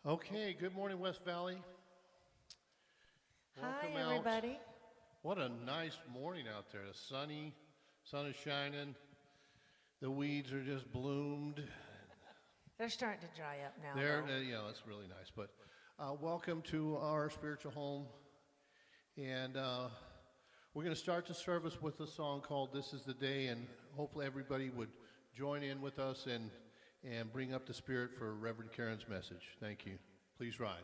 Okay, good morning, West Valley. Welcome Hi, out. everybody. What a nice morning out there. The sun is shining. The weeds are just bloomed. They're starting to dry up now. It's really nice. But welcome to our spiritual home. And we're going to start the service with a song called This Is the Day. And hopefully everybody would join in with us and bring up the spirit for Reverend Karen's message. Thank you. Please rise.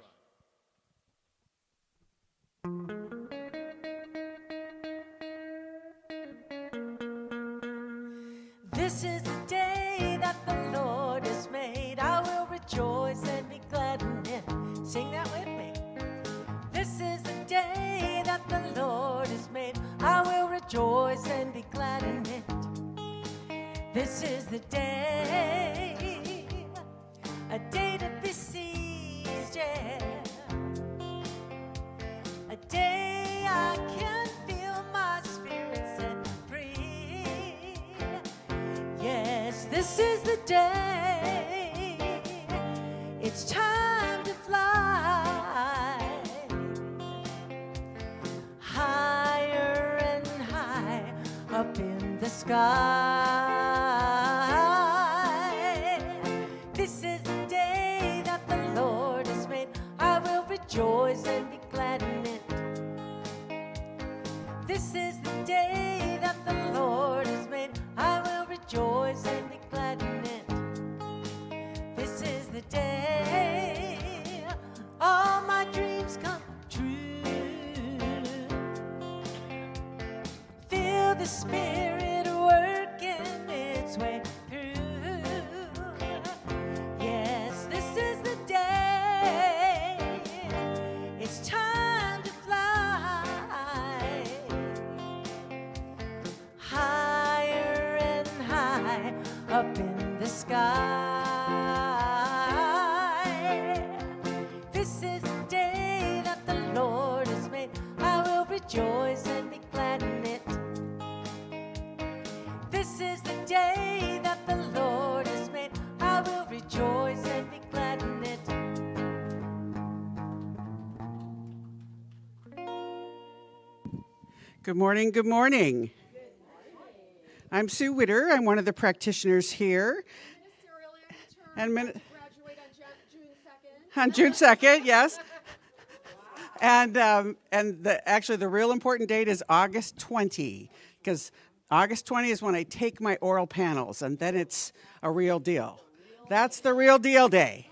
This is the day that the Lord has made. I will rejoice and be glad in it. Sing that with me. This is the day that the Lord has made. I will rejoice and be glad in it. This is the day, a day to be seized, yeah. A day I can feel my spirit set free. Yes, this is the day. It's time to fly higher and high up in the sky. This is the day that the Lord has made. I will rejoice and be glad in it. This is the day that the Lord has made. I will rejoice and be glad in it. This is the day all my dreams come true. Feel the Spirit working its way through. Yes, this is the day. It's time to fly higher and high up in the sky. This is the day that the Lord has made. I will rejoice and be glad in it. This is the day that the Lord has made. I will rejoice and be glad in it. Good morning, good morning. I'm Sue Witter. I'm one of the practitioners here. Ministerial intern. And Graduate on June 2nd. on June 2nd, yes. And actually the real important date is August 20, because August 20 is when I take my oral panels, and then it's a real deal. That's the real deal day.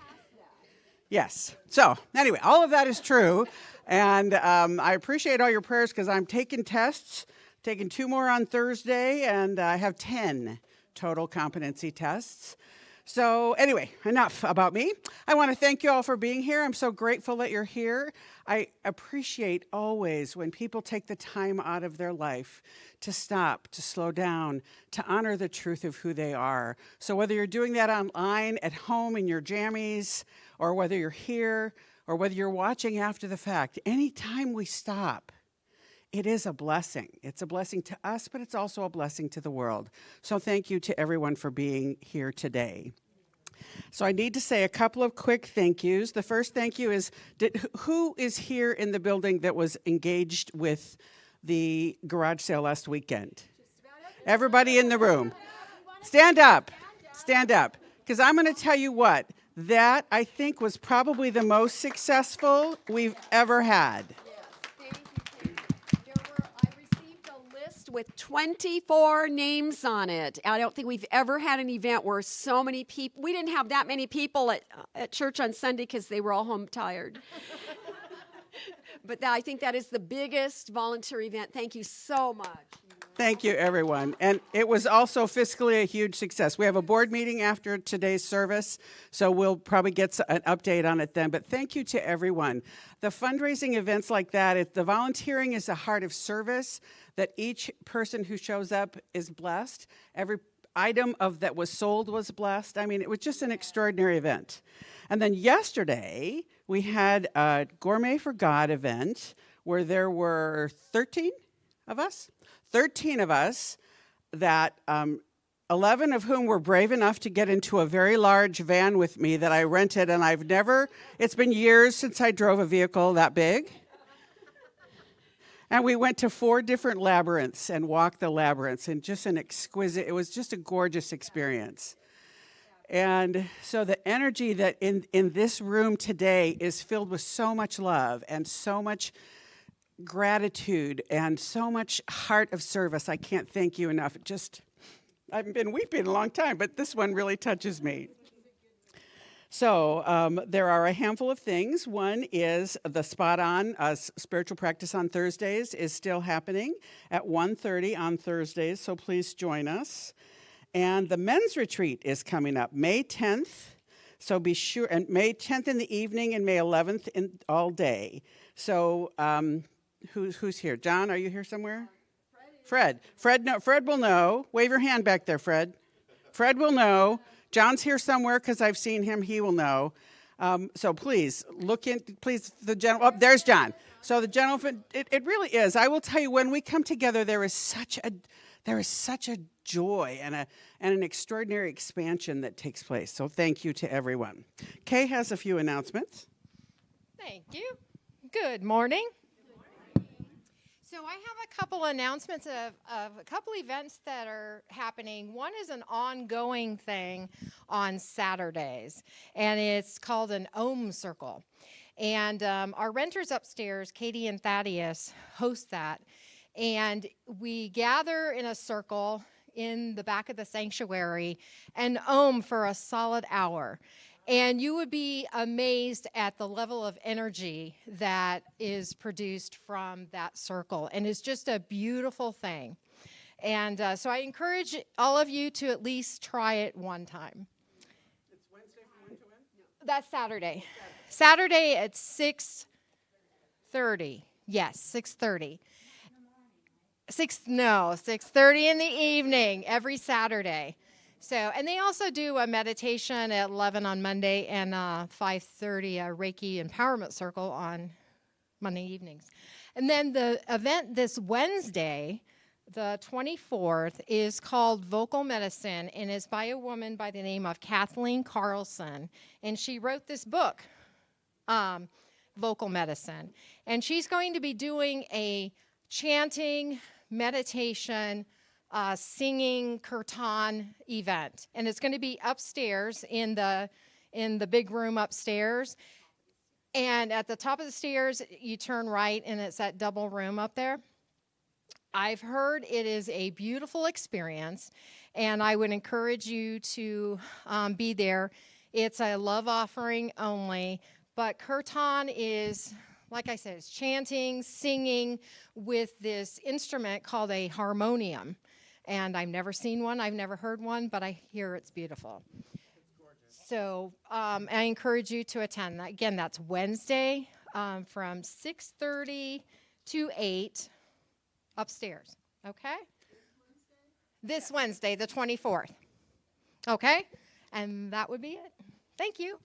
Yes. So anyway, all of that is true, and I appreciate all your prayers because I'm taking tests, taking 2 more on Thursday, and I have 10 total competency tests. So anyway, enough about me. I want to thank you all for being here. I'm so grateful that you're here. I appreciate always when people take the time out of their life to stop, to slow down, to honor the truth of who they are. So whether you're doing that online, at home, in your jammies, or whether you're here, or whether you're watching after the fact, anytime we stop, it is a blessing. It's a blessing to us, but it's also a blessing to the world. So thank you to everyone for being here today. So I need to say a couple of quick thank yous. The first thank you is, who is here in the building that was engaged with the garage sale last weekend? Everybody in the room. Stand up. Stand up. Because I'm going to tell you what, that I think was probably the most successful we've ever had. I received a list with 24 names on it. I don't think we've ever had an event where so many people, we didn't have that many people at church on Sunday because they were all home tired. But I think that is the biggest volunteer event. Thank you so much. Thank you, everyone. And it was also fiscally a huge success. We have a board meeting after today's service, so we'll probably get an update on it then. But thank you to everyone. The fundraising events like that, the volunteering is a heart of service, that each person who shows up is blessed. Every item that was sold was blessed. I mean, it was just an extraordinary event. And then yesterday, we had a Gourmet for God event where there were 13 of us that 11 of whom were brave enough to get into a very large van with me that I rented, and it's been years since I drove a vehicle that big. And we went to 4 different labyrinths and walked the labyrinths, and it was just a gorgeous experience. And so the energy that in this room today is filled with so much love and so much gratitude and so much heart of service. I can't thank you enough. I've been weeping a long time, but this one really touches me. So there are a handful of things. One is the Spot On spiritual practice on Thursdays is still happening at 1:30 on Thursdays, so please join us. And the men's retreat is coming up May 10th, so be sure, and May 10th in the evening and May 11th all day. So who's here? John, are you here somewhere? Fred. Fred will know. Wave your hand back there, Fred. Fred will know. John's here somewhere because I've seen him. He will know. So please, there's John. So the gentleman, it really is. I will tell you, when we come together, there is such a joy and an extraordinary expansion that takes place. So thank you to everyone. Kay has a few announcements. Thank you. Good morning. So I have a couple announcements of a couple events that are happening. One is an ongoing thing on Saturdays, and it's called an Om Circle. And our renters upstairs, Katie and Thaddeus, host that. And we gather in a circle in the back of the sanctuary and Om for a solid hour. And you would be amazed at the level of energy that is produced from that circle. And it's just a beautiful thing. And so I encourage all of you to at least try it one time. It's Wednesday from when to when? That's Saturday. Saturday at 6:30. Yes, 6:30. 6:30 in the evening every Saturday. So, and they also do a meditation at 11 on Monday and 5:30 a Reiki Empowerment Circle on Monday evenings. And then the event this Wednesday, the 24th, is called Vocal Medicine, and is by a woman by the name of Kathleen Carlson. And she wrote this book, Vocal Medicine. And she's going to be doing a chanting, meditation, singing kirtan event, and it's going to be upstairs in the big room upstairs. And at the top of the stairs, you turn right, and it's that double room up there. I've heard it is a beautiful experience, and I would encourage you to be there. It's a love offering only, but kirtan is, like I said, it's chanting, singing with this instrument called a harmonium. And I've never seen one, I've never heard one, but I hear it's beautiful. So I encourage you to attend. Again, that's Wednesday from 6:30 to 8 upstairs, okay? This Wednesday, the 24th, okay? And that would be it. Thank you.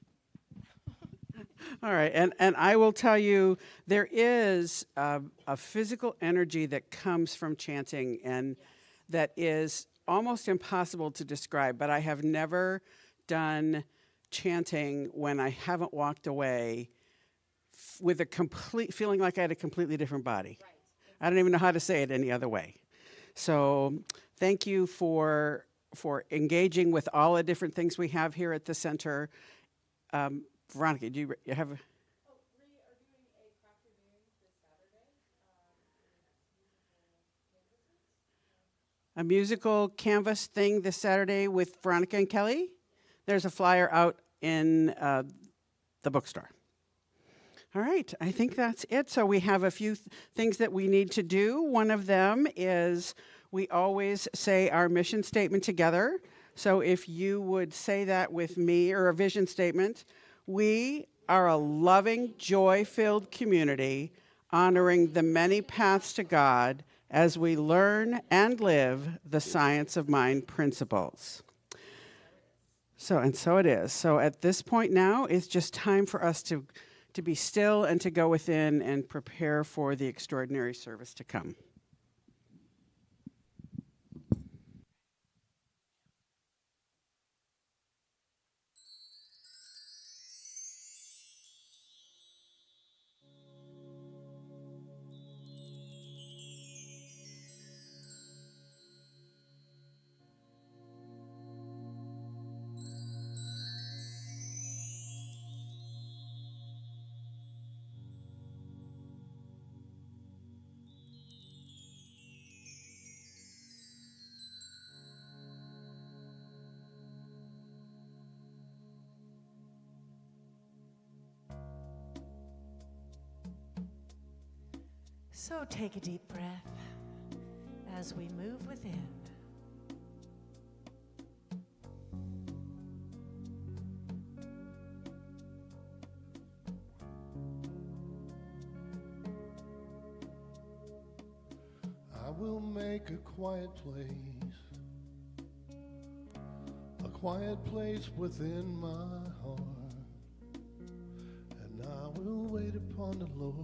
All right, and I will tell you, there is a physical energy that comes from chanting, and that is almost impossible to describe, but I have never done chanting when I haven't walked away with a complete feeling like I had a completely different body. Right. I don't even know how to say it any other way. So thank you for engaging with all the different things we have here at the center. Veronica, do you have... We are doing a craft review this Saturday. A musical canvas thing this Saturday with Veronica and Kelly. There's a flyer out in the bookstore. All right, I think that's it. So we have a few things that we need to do. One of them is we always say our mission statement together. So if you would say that with me, or a vision statement. We are a loving, joy-filled community honoring the many paths to God as we learn and live the science of mind principles. So it is. So at this point now, it's just time for us to be still and to go within and prepare for the extraordinary service to come. So take a deep breath as we move within. I will make a quiet place within my heart, and I will wait upon the Lord,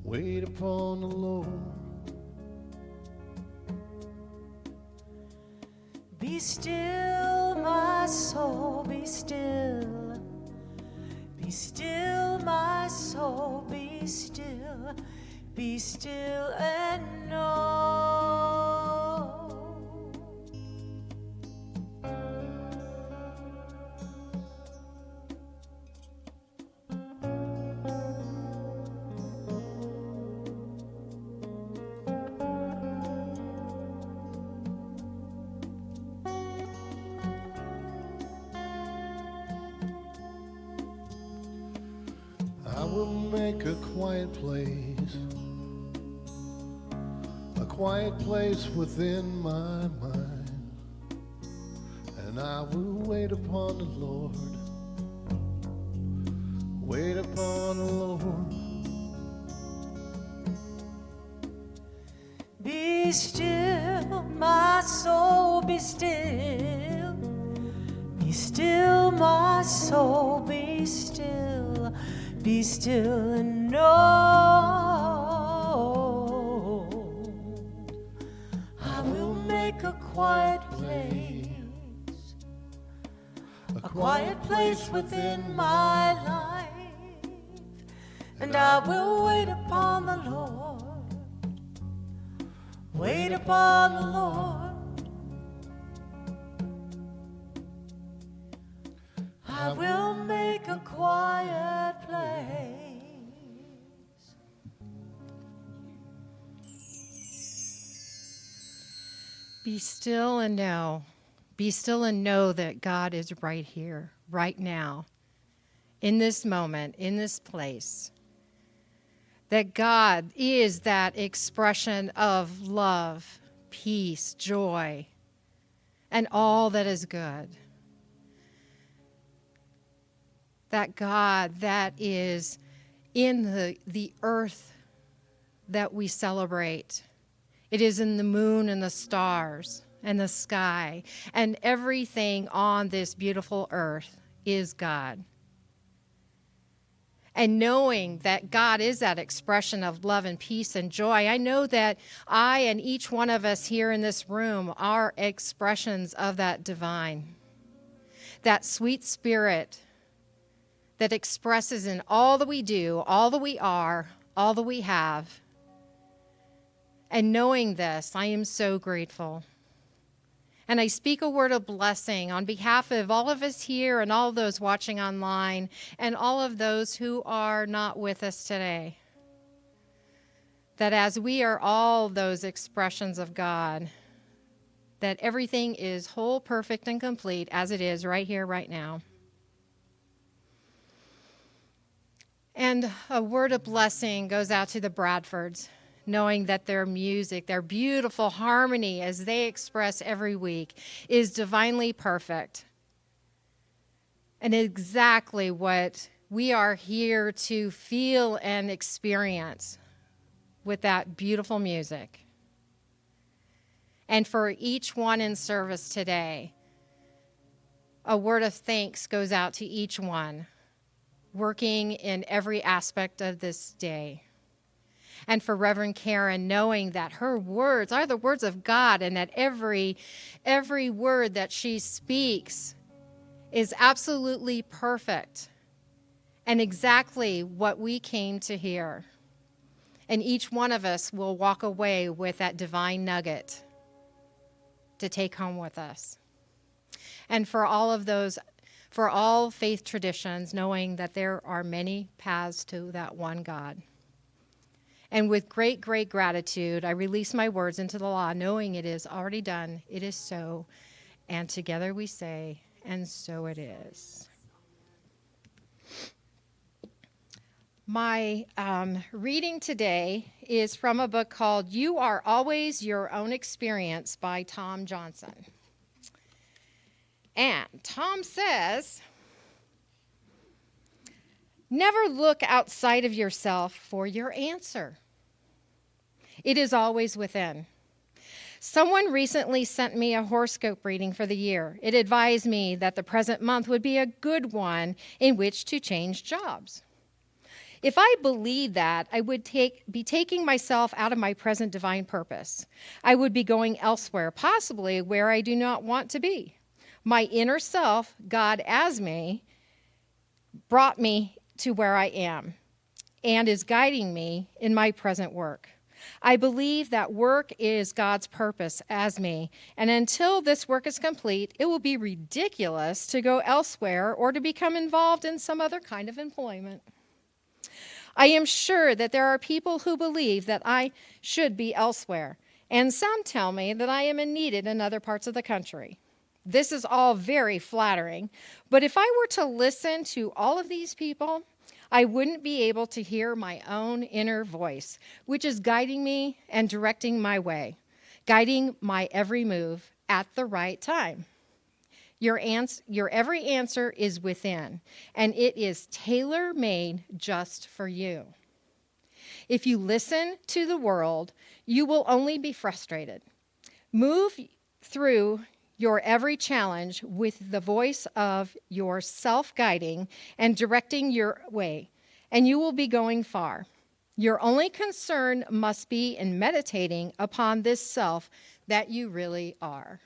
wait upon the Lord. Be still, my soul, be still. Be still, my soul, be still. Be still and know. I will make a quiet place within my mind, and I will wait upon the Lord, wait upon the Lord. Be still, my soul, be still. Be still, my soul, be still. Be still and know. I will make a quiet place within my life, and I will wait upon the Lord, wait upon the Lord. I will make a quiet place. Be still and know. Be still and know that God is right here, right now, in this moment, in this place. That God is that expression of love, peace, joy, and all that is good. That God that is in the earth that we celebrate. It is in the moon and the stars and the sky, and everything on this beautiful earth is God. And knowing that God is that expression of love and peace and joy, I know that I and each one of us here in this room are expressions of that divine, that sweet spirit that expresses in all that we do, all that we are, all that we have. And knowing this, I am so grateful. And I speak a word of blessing on behalf of all of us here and all of those watching online and all of those who are not with us today. That as we are all those expressions of God, that everything is whole, perfect, and complete as it is right here, right now. And a word of blessing goes out to the Bradfords, knowing that their music, their beautiful harmony as they express every week is divinely perfect. And exactly what we are here to feel and experience with that beautiful music. And for each one in service today, a word of thanks goes out to each one, working in every aspect of this day. And for Reverend Karen, knowing that her words are the words of God and that every word that she speaks is absolutely perfect and exactly what we came to hear. And each one of us will walk away with that divine nugget to take home with us. And for all of those, for all faith traditions, knowing that there are many paths to that one God. And with great, great gratitude, I release my words into the law, knowing it is already done, it is so, and together we say, and so it is. My reading today is from a book called You Are Always Your Own Experience by Tom Johnson. And Tom says, never look outside of yourself for your answer. It is always within. Someone recently sent me a horoscope reading for the year. It advised me that the present month would be a good one in which to change jobs. If I believed that, I would be taking myself out of my present divine purpose. I would be going elsewhere, possibly where I do not want to be. My inner self, God as me, brought me to where I am and is guiding me in my present work. I believe that work is God's purpose as me, and until this work is complete, it will be ridiculous to go elsewhere or to become involved in some other kind of employment. I am sure that there are people who believe that I should be elsewhere, and some tell me that I am needed in other parts of the country. This is all very flattering, but if I were to listen to all of these people, I wouldn't be able to hear my own inner voice, which is guiding me and directing my way, guiding my every move at the right time. Your every answer is within, and it is tailor-made just for you. If you listen to the world, you will only be frustrated. Move through your every challenge with the voice of your self-guiding and directing your way, and you will be going far. Your only concern must be in meditating upon this self that you really are.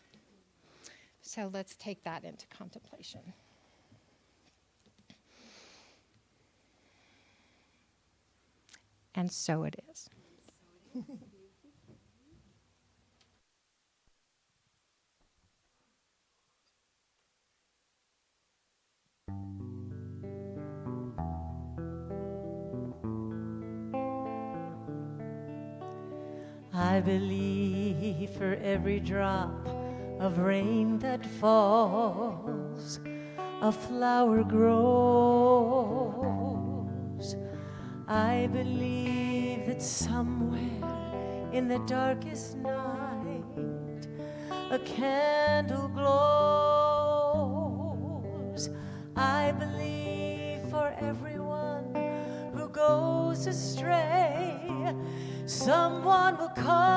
So let's take that into contemplation. And so it is. I believe for every drop of rain that falls, a flower grows. I believe that somewhere in the darkest night, a candle glows. I believe for everyone who goes astray, someone will come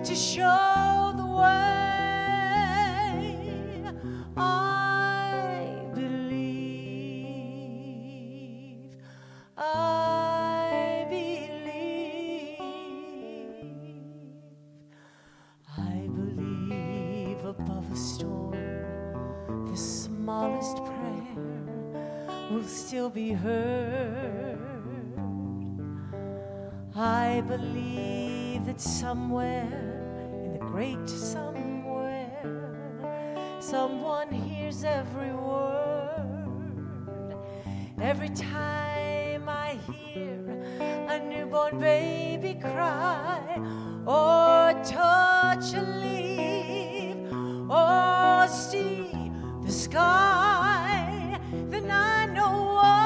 to show the way. I believe, I believe, I believe above a storm, the smallest prayer will still be heard. I believe that somewhere in the great somewhere, someone hears every word. Every time I hear a newborn baby cry, or touch a leaf, or see the sky, then I know why.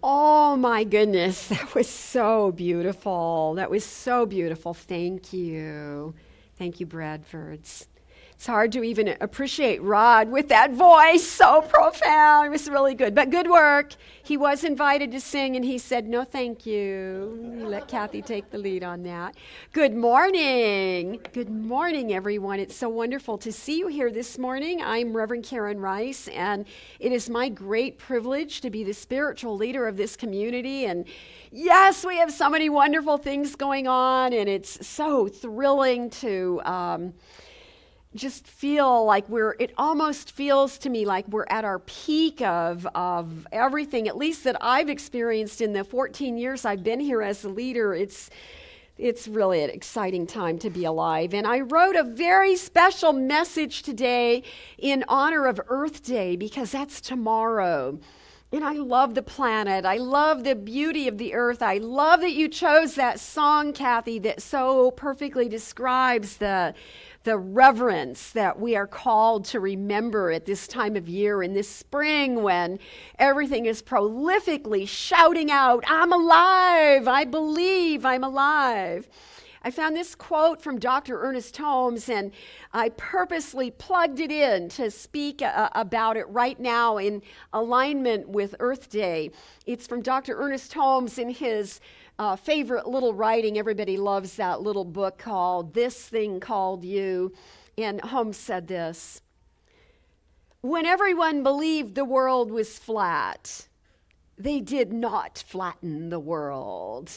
Oh my goodness, that was so beautiful. That was so beautiful. Thank you. Thank you, Bradfords. It's hard to even appreciate Rod with that voice, so profound. It was really good, but good work. He was invited to sing, and he said, no, thank you. Let Kathy take the lead on that. Good morning. Good morning, everyone. It's so wonderful to see you here this morning. I'm Reverend Karen Rice, and it is my great privilege to be the spiritual leader of this community. And yes, we have so many wonderful things going on, and it's so thrilling to just feel like it almost feels to me like we're at our peak of everything, at least that I've experienced in the 14 years I've been here as a leader. It's really an exciting time to be alive. And I wrote a very special message today in honor of Earth Day because that's tomorrow. And I love the planet. I love the beauty of the earth. I love that you chose that song, Kathy, that so perfectly describes the reverence that we are called to remember at this time of year in this spring when everything is prolifically shouting out, I'm alive, I believe I'm alive. I found this quote from Dr. Ernest Holmes, and I purposely plugged it in to speak about it right now in alignment with Earth Day. It's from Dr. Ernest Holmes in his favorite little writing. Everybody loves that little book called This Thing Called You. And Holmes said this: when everyone believed the world was flat, they did not flatten the world.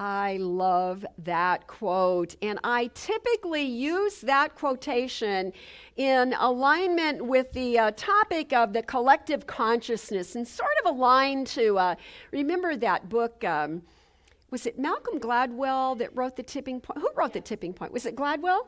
I love that quote, and I typically use that quotation in alignment with the topic of the collective consciousness, and sort of aligned to, remember that book, was it Malcolm Gladwell that wrote The Tipping Point? Who wrote The Tipping Point? Was it Gladwell?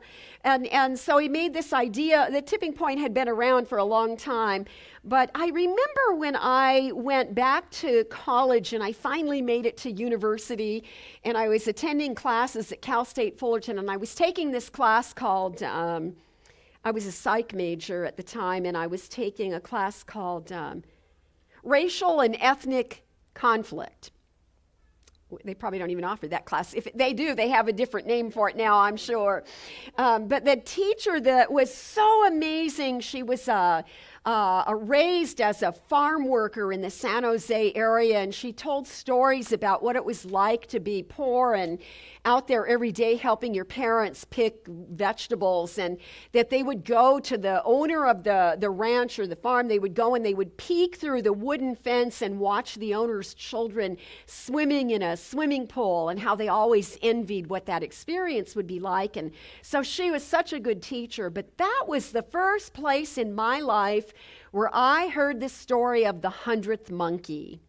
And so he made this idea. The tipping point had been around for a long time. But I remember when I went back to college and I finally made it to university, and I was attending classes at Cal State Fullerton, and I was taking this class called, I was a psych major at the time, and I was taking a class called Racial and Ethnic Conflict. They probably don't even offer that class. If they do, they have a different name for it now, I'm sure. But the teacher that was so amazing, she was raised as a farm worker in the San Jose area, and she told stories about what it was like to be poor and out there every day helping your parents pick vegetables, and that they would go to the owner of the ranch or the farm. They would go and they would peek through the wooden fence and watch the owner's children swimming in a swimming pool, and how they always envied what that experience would be like. And so she was such a good teacher. But that was the first place in my life where I heard the story of the 100th monkey.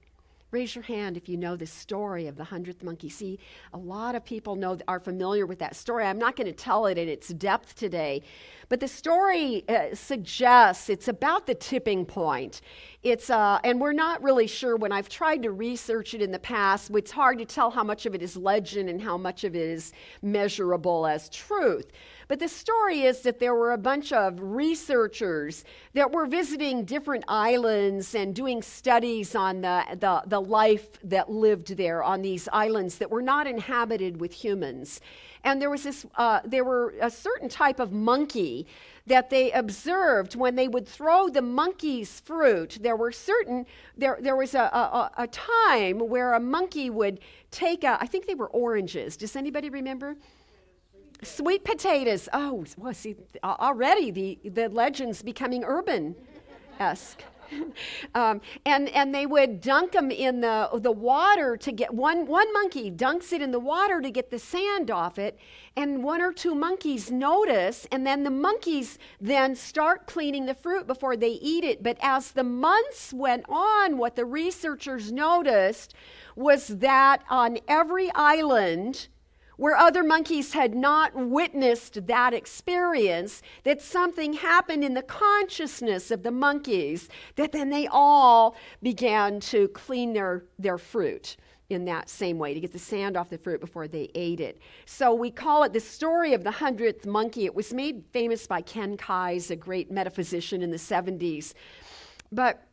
Raise your hand if you know the story of the 100th monkey. See, a lot of people are familiar with that story. I'm not going to tell it in its depth today, but the story suggests it's about the tipping point. And we're not really sure. When I've tried to research it in the past, it's hard to tell how much of it is legend and how much of it is measurable as truth. But the story is that there were a bunch of researchers that were visiting different islands and doing studies on the life that lived there on these islands that were not inhabited with humans. And there was there were a certain type of monkey that they observed when they would throw the monkey's fruit. There was a time where a monkey would take I think they were oranges. Does anybody remember? Sweet potatoes. Oh, well, see, already the legend's becoming urban-esque. And they would dunk them in the water to get, one monkey dunks it in the water to get the sand off it, and one or two monkeys notice, and then the monkeys then start cleaning the fruit before they eat it. But as the months went on, what the researchers noticed was that on every island where other monkeys had not witnessed that experience, that something happened in the consciousness of the monkeys, that then they all began to clean their fruit in that same way, to get the sand off the fruit before they ate it. So we call it the story of the 100th monkey. It was made famous by Ken Keyes, a great metaphysician in the 70s. But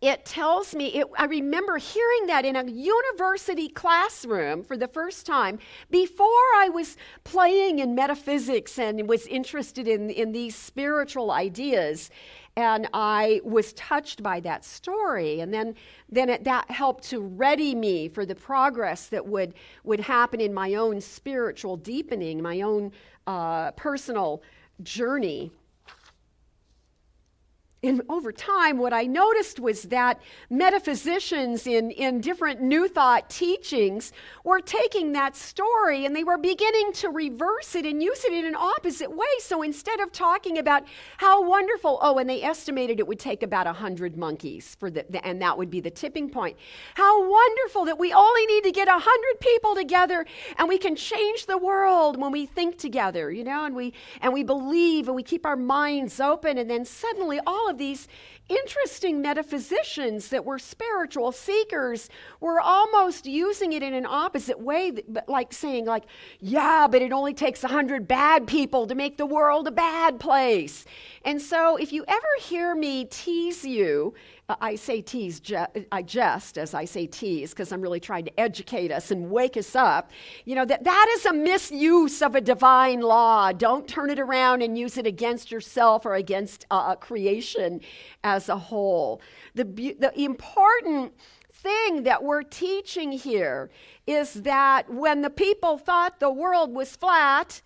it tells me, I remember hearing that in a university classroom for the first time before I was playing in metaphysics and was interested in these spiritual ideas. And I was touched by that story. And then that helped to ready me for the progress that would happen in my own spiritual deepening, my own personal journey. and over time, what I noticed was that metaphysicians in different New Thought teachings were taking that story and they were beginning to reverse it and use it in an opposite way. So instead of talking about how wonderful, and they estimated it would take about 100 monkeys for and that would be the tipping point. How wonderful that we only need to get 100 people together and we can change the world when we think together, and we believe and we keep our minds open, and then suddenly all of these interesting metaphysicians that were spiritual seekers were almost using it in an opposite way, like saying yeah, but it only takes 100 bad people to make the world a bad place. And so if you ever hear me tease you, I say tease, I jest as I say tease, because I'm really trying to educate us and wake us up. That is a misuse of a divine law. Don't turn it around and use it against yourself or against creation as a whole. The important thing that we're teaching here is that when the people thought the world was flat,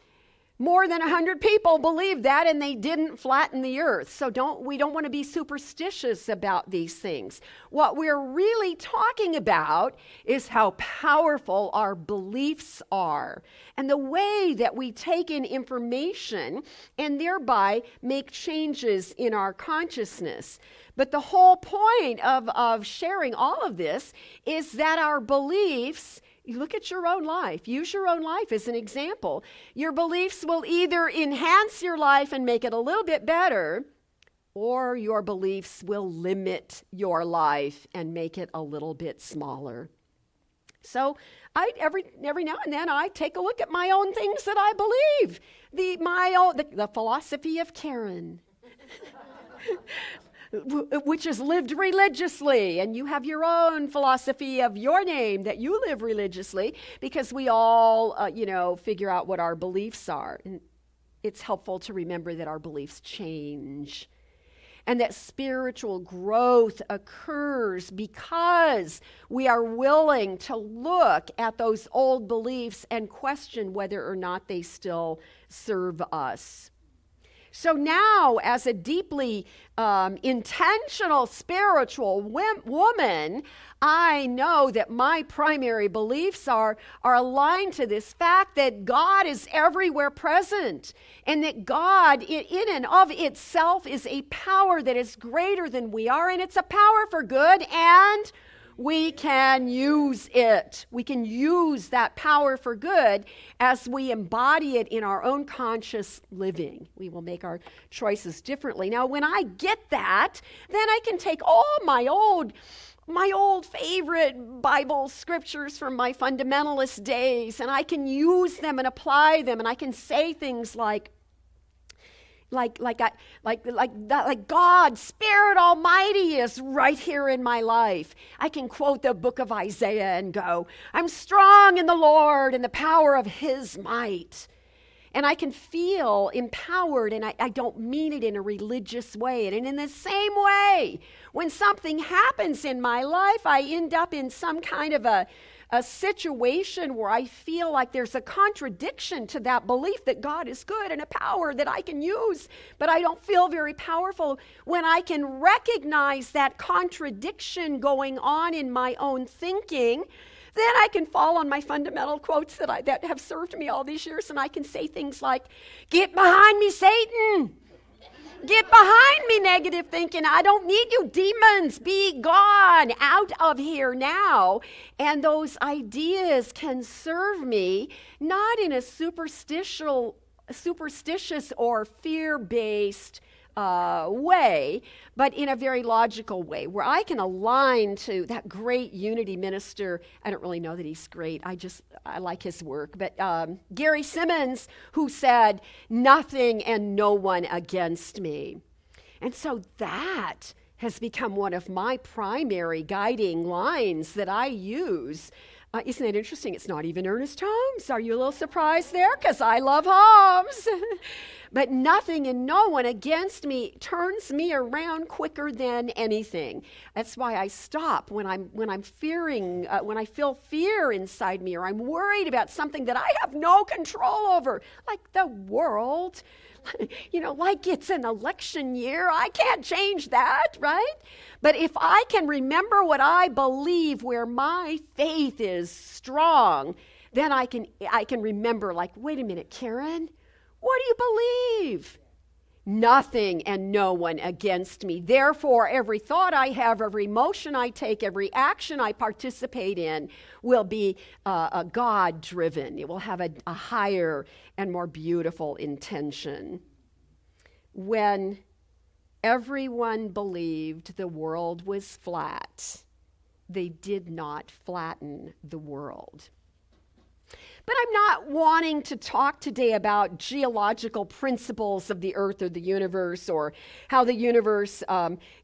more than 100 people believed that, and they didn't flatten the earth. So we don't want to be superstitious about these things. What we're really talking about is how powerful our beliefs are and the way that we take in information and thereby make changes in our consciousness. But the whole point of sharing all of this is that our beliefs, you look at your own life. Use your own life as an example. Your beliefs will either enhance your life and make it a little bit better, or your beliefs will limit your life and make it a little bit smaller. So every now and then I take a look at my own things that I believe. The philosophy of Karen. Which is lived religiously, and you have your own philosophy of your name that you live religiously, because we all, figure out what our beliefs are. And it's helpful to remember that our beliefs change and that spiritual growth occurs because we are willing to look at those old beliefs and question whether or not they still serve us. So now, as a deeply intentional spiritual woman, I know that my primary beliefs are aligned to this fact that God is everywhere present, and that God, in and of itself, is a power that is greater than we are, and it's a power for good, and we can use it. We can use that power for good as we embody it in our own conscious living. We will make our choices differently. Now, when I get that, then I can take all my old favorite Bible scriptures from my fundamentalist days, and I can use them and apply them, and I can say things like God, Spirit Almighty is right here in my life. I can quote the book of Isaiah and go, I'm strong in the Lord and the power of His might. And I can feel empowered, and I don't mean it in a religious way. And in the same way, when something happens in my life, I end up in some kind of a situation where I feel like there's a contradiction to that belief that God is good and a power that I can use, but I don't feel very powerful. When I can recognize that contradiction going on in my own thinking, then I can fall on my fundamental quotes that have served me all these years, and I can say things like, "Get behind me, Satan! Get behind me, negative thinking. I don't need you, demons. Be gone, out of here now." And those ideas can serve me not in a superstitious or fear-based way, but in a very logical way, where I can align to that great unity minister. I don't really know that he's great. I like his work. But Gary Simmons, who said, "Nothing and no one against me." And so that has become one of my primary guiding lines that I use. Isn't that interesting? It's not even Ernest Holmes. Are you a little surprised there? Because I love Holmes. But nothing and no one against me turns me around quicker than anything. That's why I stop when I'm fearing, when I feel fear inside me, or I'm worried about something that I have no control over, like the world, Like it's an election year. I can't change that, right? But if I can remember what I believe, where my faith is strong, then I can remember, like, wait a minute, Karen, what do you believe? Nothing and no one against me. Therefore, every thought I have, every emotion I take, every action I participate in will be God-driven. It will have a higher and more beautiful intention. When everyone believed the world was flat, they did not flatten the world. But I'm not wanting to talk today about geological principles of the earth or the universe, or how the universe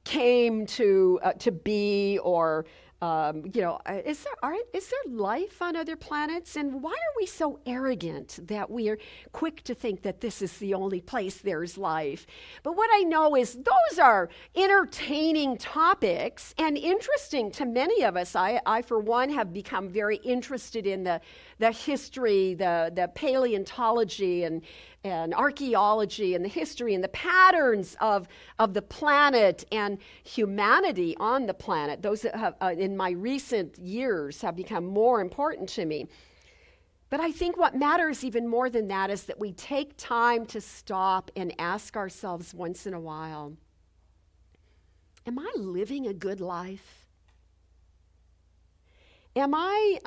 came to be, or is there life on other planets? And why are we so arrogant that we are quick to think that this is the only place there's life? But what I know is those are entertaining topics and interesting to many of us. I for one, have become very interested in the history, the paleontology and archaeology and the history and the patterns of the planet and humanity on the planet. Those that have, in my recent years, have become more important to me. But I think what matters even more than that is that we take time to stop and ask ourselves once in a while, am I living a good life? Am I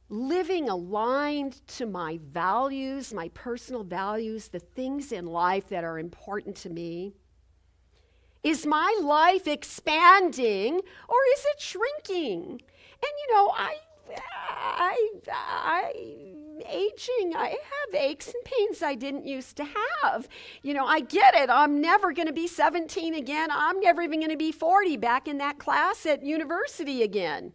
living aligned to my values, my personal values, the things in life that are important to me? Is my life expanding or is it shrinking? And I'm aging. I have aches and pains I didn't used to have. I get it. I'm never going to be 17 again. I'm never even going to be 40 back in that class at university again.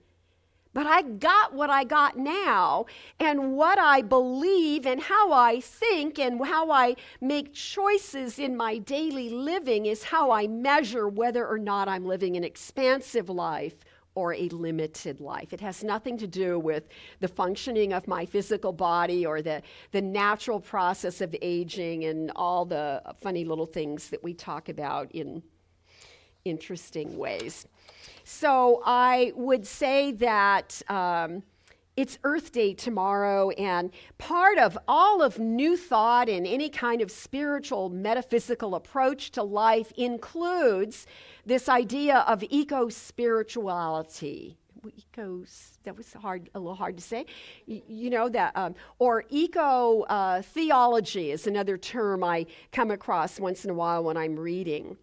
But I got what I got now, and what I believe and how I think and how I make choices in my daily living is how I measure whether or not I'm living an expansive life or a limited life. It has nothing to do with the functioning of my physical body or the natural process of aging and all the funny little things that we talk about in interesting ways. So I would say that it's Earth Day tomorrow, and part of all of New Thought and any kind of spiritual, metaphysical approach to life includes this idea of eco-spirituality. That was a little hard to say. Or eco-theology is another term I come across once in a while when I'm reading.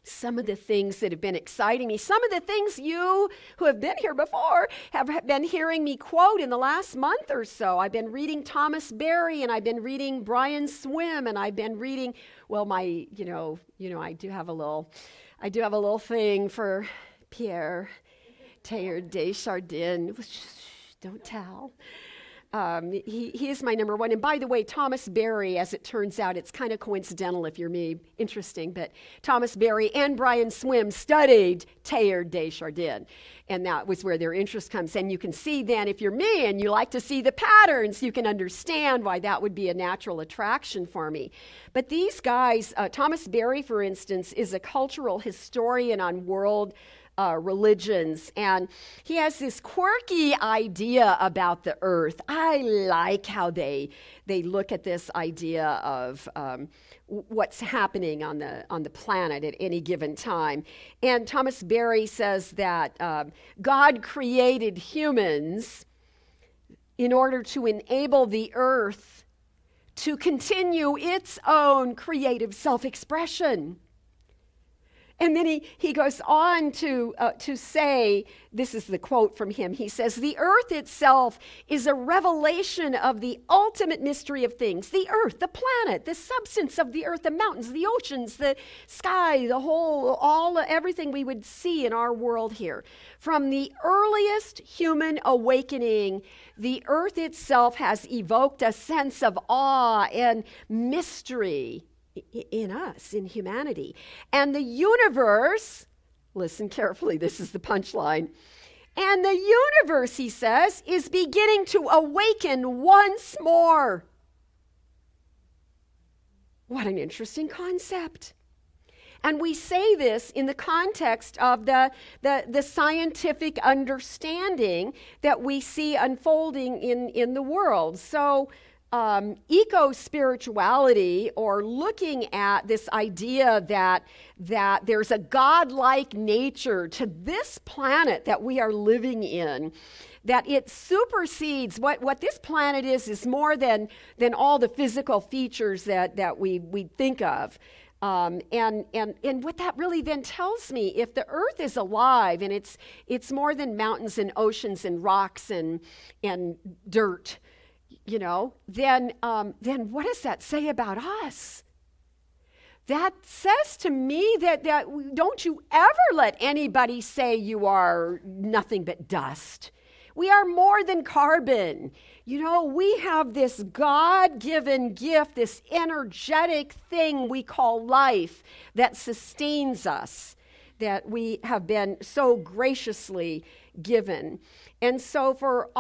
Some of the things that have been exciting me, some of the things you who have been here before have been hearing me quote in the last month or so. I've been reading Thomas Berry, and I've been reading Brian Swim, and I've been reading, I do have a little thing for Pierre Teilhard de Chardin. Don't tell. He is my number one. And by the way, Thomas Berry, as it turns out, it's kind of coincidental if you're me, interesting, but Thomas Berry and Brian Swim studied Teilhard de Chardin. And that was where their interest comes. And you can see then, if you're me and you like to see the patterns, you can understand why that would be a natural attraction for me. But these guys, Thomas Berry, for instance, is a cultural historian on world religions, and he has this quirky idea about the earth. I like how they look at this idea of what's happening on the planet at any given time. And Thomas Berry says that God created humans in order to enable the earth to continue its own creative self-expression. And then he goes on to say, this is the quote from him, he says, "The earth itself is a revelation of the ultimate mystery of things. The earth, the planet, the substance of the earth, the mountains, the oceans, the sky, the whole, everything we would see in our world here. From the earliest human awakening, the earth itself has evoked a sense of awe and mystery in us, in humanity. And the universe," listen carefully, this is the punchline, "and the universe," he says, "is beginning to awaken once more. What an interesting concept. And we say this in the context of the scientific understanding that we see unfolding in the world. So eco-spirituality, or looking at this idea that there's a godlike nature to this planet that we are living in, that it supersedes what this planet is more than all the physical features that we think of. And what that really then tells me, if the earth is alive and it's more than mountains and oceans and rocks and dirt, then what does that say about us? That says to me that don't you ever let anybody say you are nothing but dust. We are more than carbon. We have this God-given gift, this energetic thing we call life that sustains us, that we have been so graciously given. And so for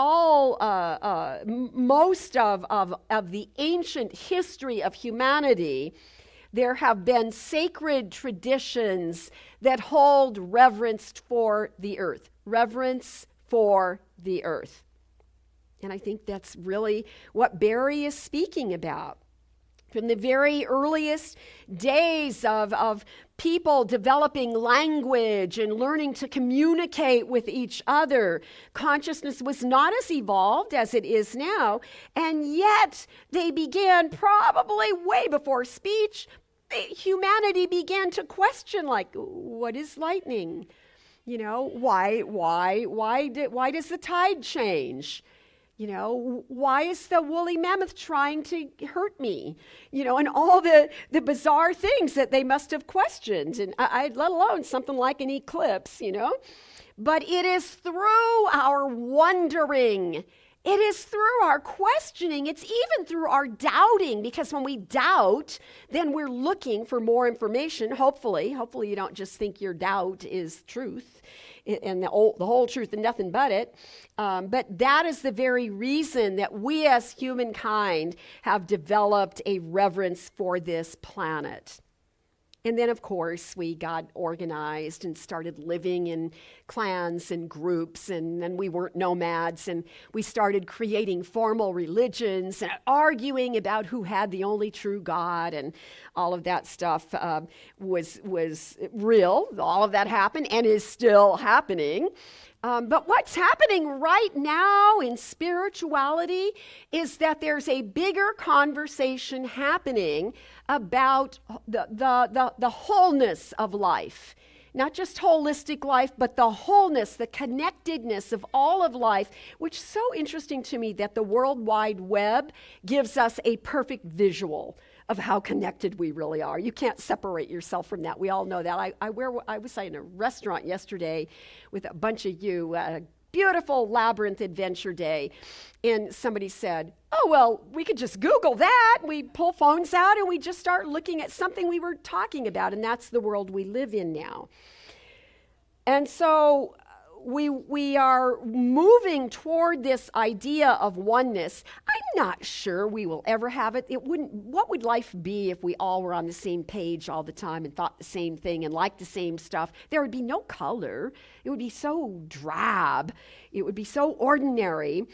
most of the ancient history of humanity, there have been sacred traditions that hold reverence for the earth. Reverence for the earth. And I think that's really what Barry is speaking about. From the very earliest days of people developing language and learning to communicate with each other, consciousness was not as evolved as it is now, and yet they began probably way before speech. Humanity began to question, like, what is lightning? Why does the tide change? Why is the woolly mammoth trying to hurt me? And all the bizarre things that they must have questioned, and let alone something like an eclipse, But it is through our wondering, it is through our questioning, it's even through our doubting, because when we doubt, then we're looking for more information, hopefully. Hopefully you don't just think your doubt is truth, and the whole truth and nothing but it. But that is the very reason that we as humankind have developed a reverence for this planet. And then, of course, we got organized and started living in clans and groups, and then we weren't nomads, and we started creating formal religions and arguing about who had the only true God, and all of that stuff was real. All of that happened and is still happening. But what's happening right now in spirituality is that there's a bigger conversation happening about the wholeness of life. Not just holistic life, but the wholeness, the connectedness of all of life, which is so interesting to me that the World Wide Web gives us a perfect visual of how connected we really are. You can't separate yourself from that. We all know that. I was in a restaurant yesterday with a bunch of you, a beautiful labyrinth adventure day, and somebody said, oh, well, we could just Google that. We pull phones out and we just start looking at something we were talking about, and that's the world we live in now. And so we are moving toward this idea of oneness. I'm not sure we will ever have it. What would life be if we all were on the same page all the time and thought the same thing and liked the same stuff? There would be no color. It would be so drab. It would be so ordinary.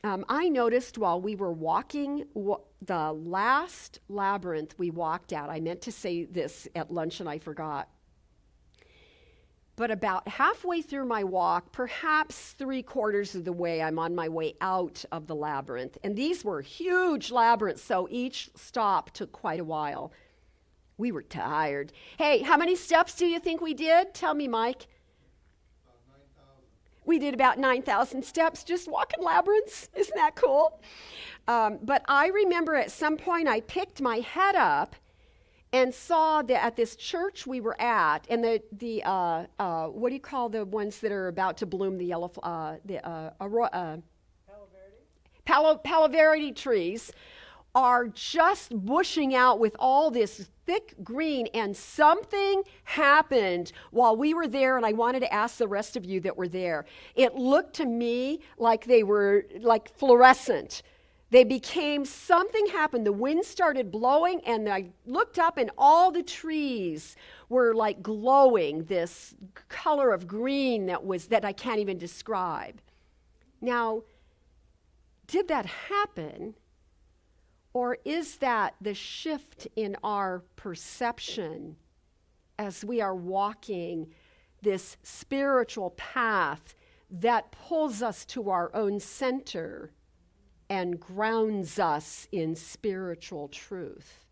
I noticed while we were walking, the last labyrinth we walked at, I meant to say this at lunch and I forgot. But about halfway through my walk, perhaps 3/4 of the way, I'm on my way out of the labyrinth. And these were huge labyrinths, so each stop took quite a while. We were tired. Hey, how many steps do you think we did? Tell me, Mike. About 9,000. We did about 9,000 steps just walking labyrinths. Isn't that cool? But I remember at some point I picked my head up and saw that at this church we were at, and the what do you call the ones that are about to bloom, the yellow, Palo Verde trees are just bushing out with all this thick green, and something happened while we were there, and I wanted to ask the rest of you that were there. It looked to me like they were like fluorescent. They became, something happened. The wind started blowing, and I looked up, and all the trees were like glowing, this color of green that I can't even describe. Now, did that happen? Or is that the shift in our perception as we are walking this spiritual path that pulls us to our own center and grounds us in spiritual truth?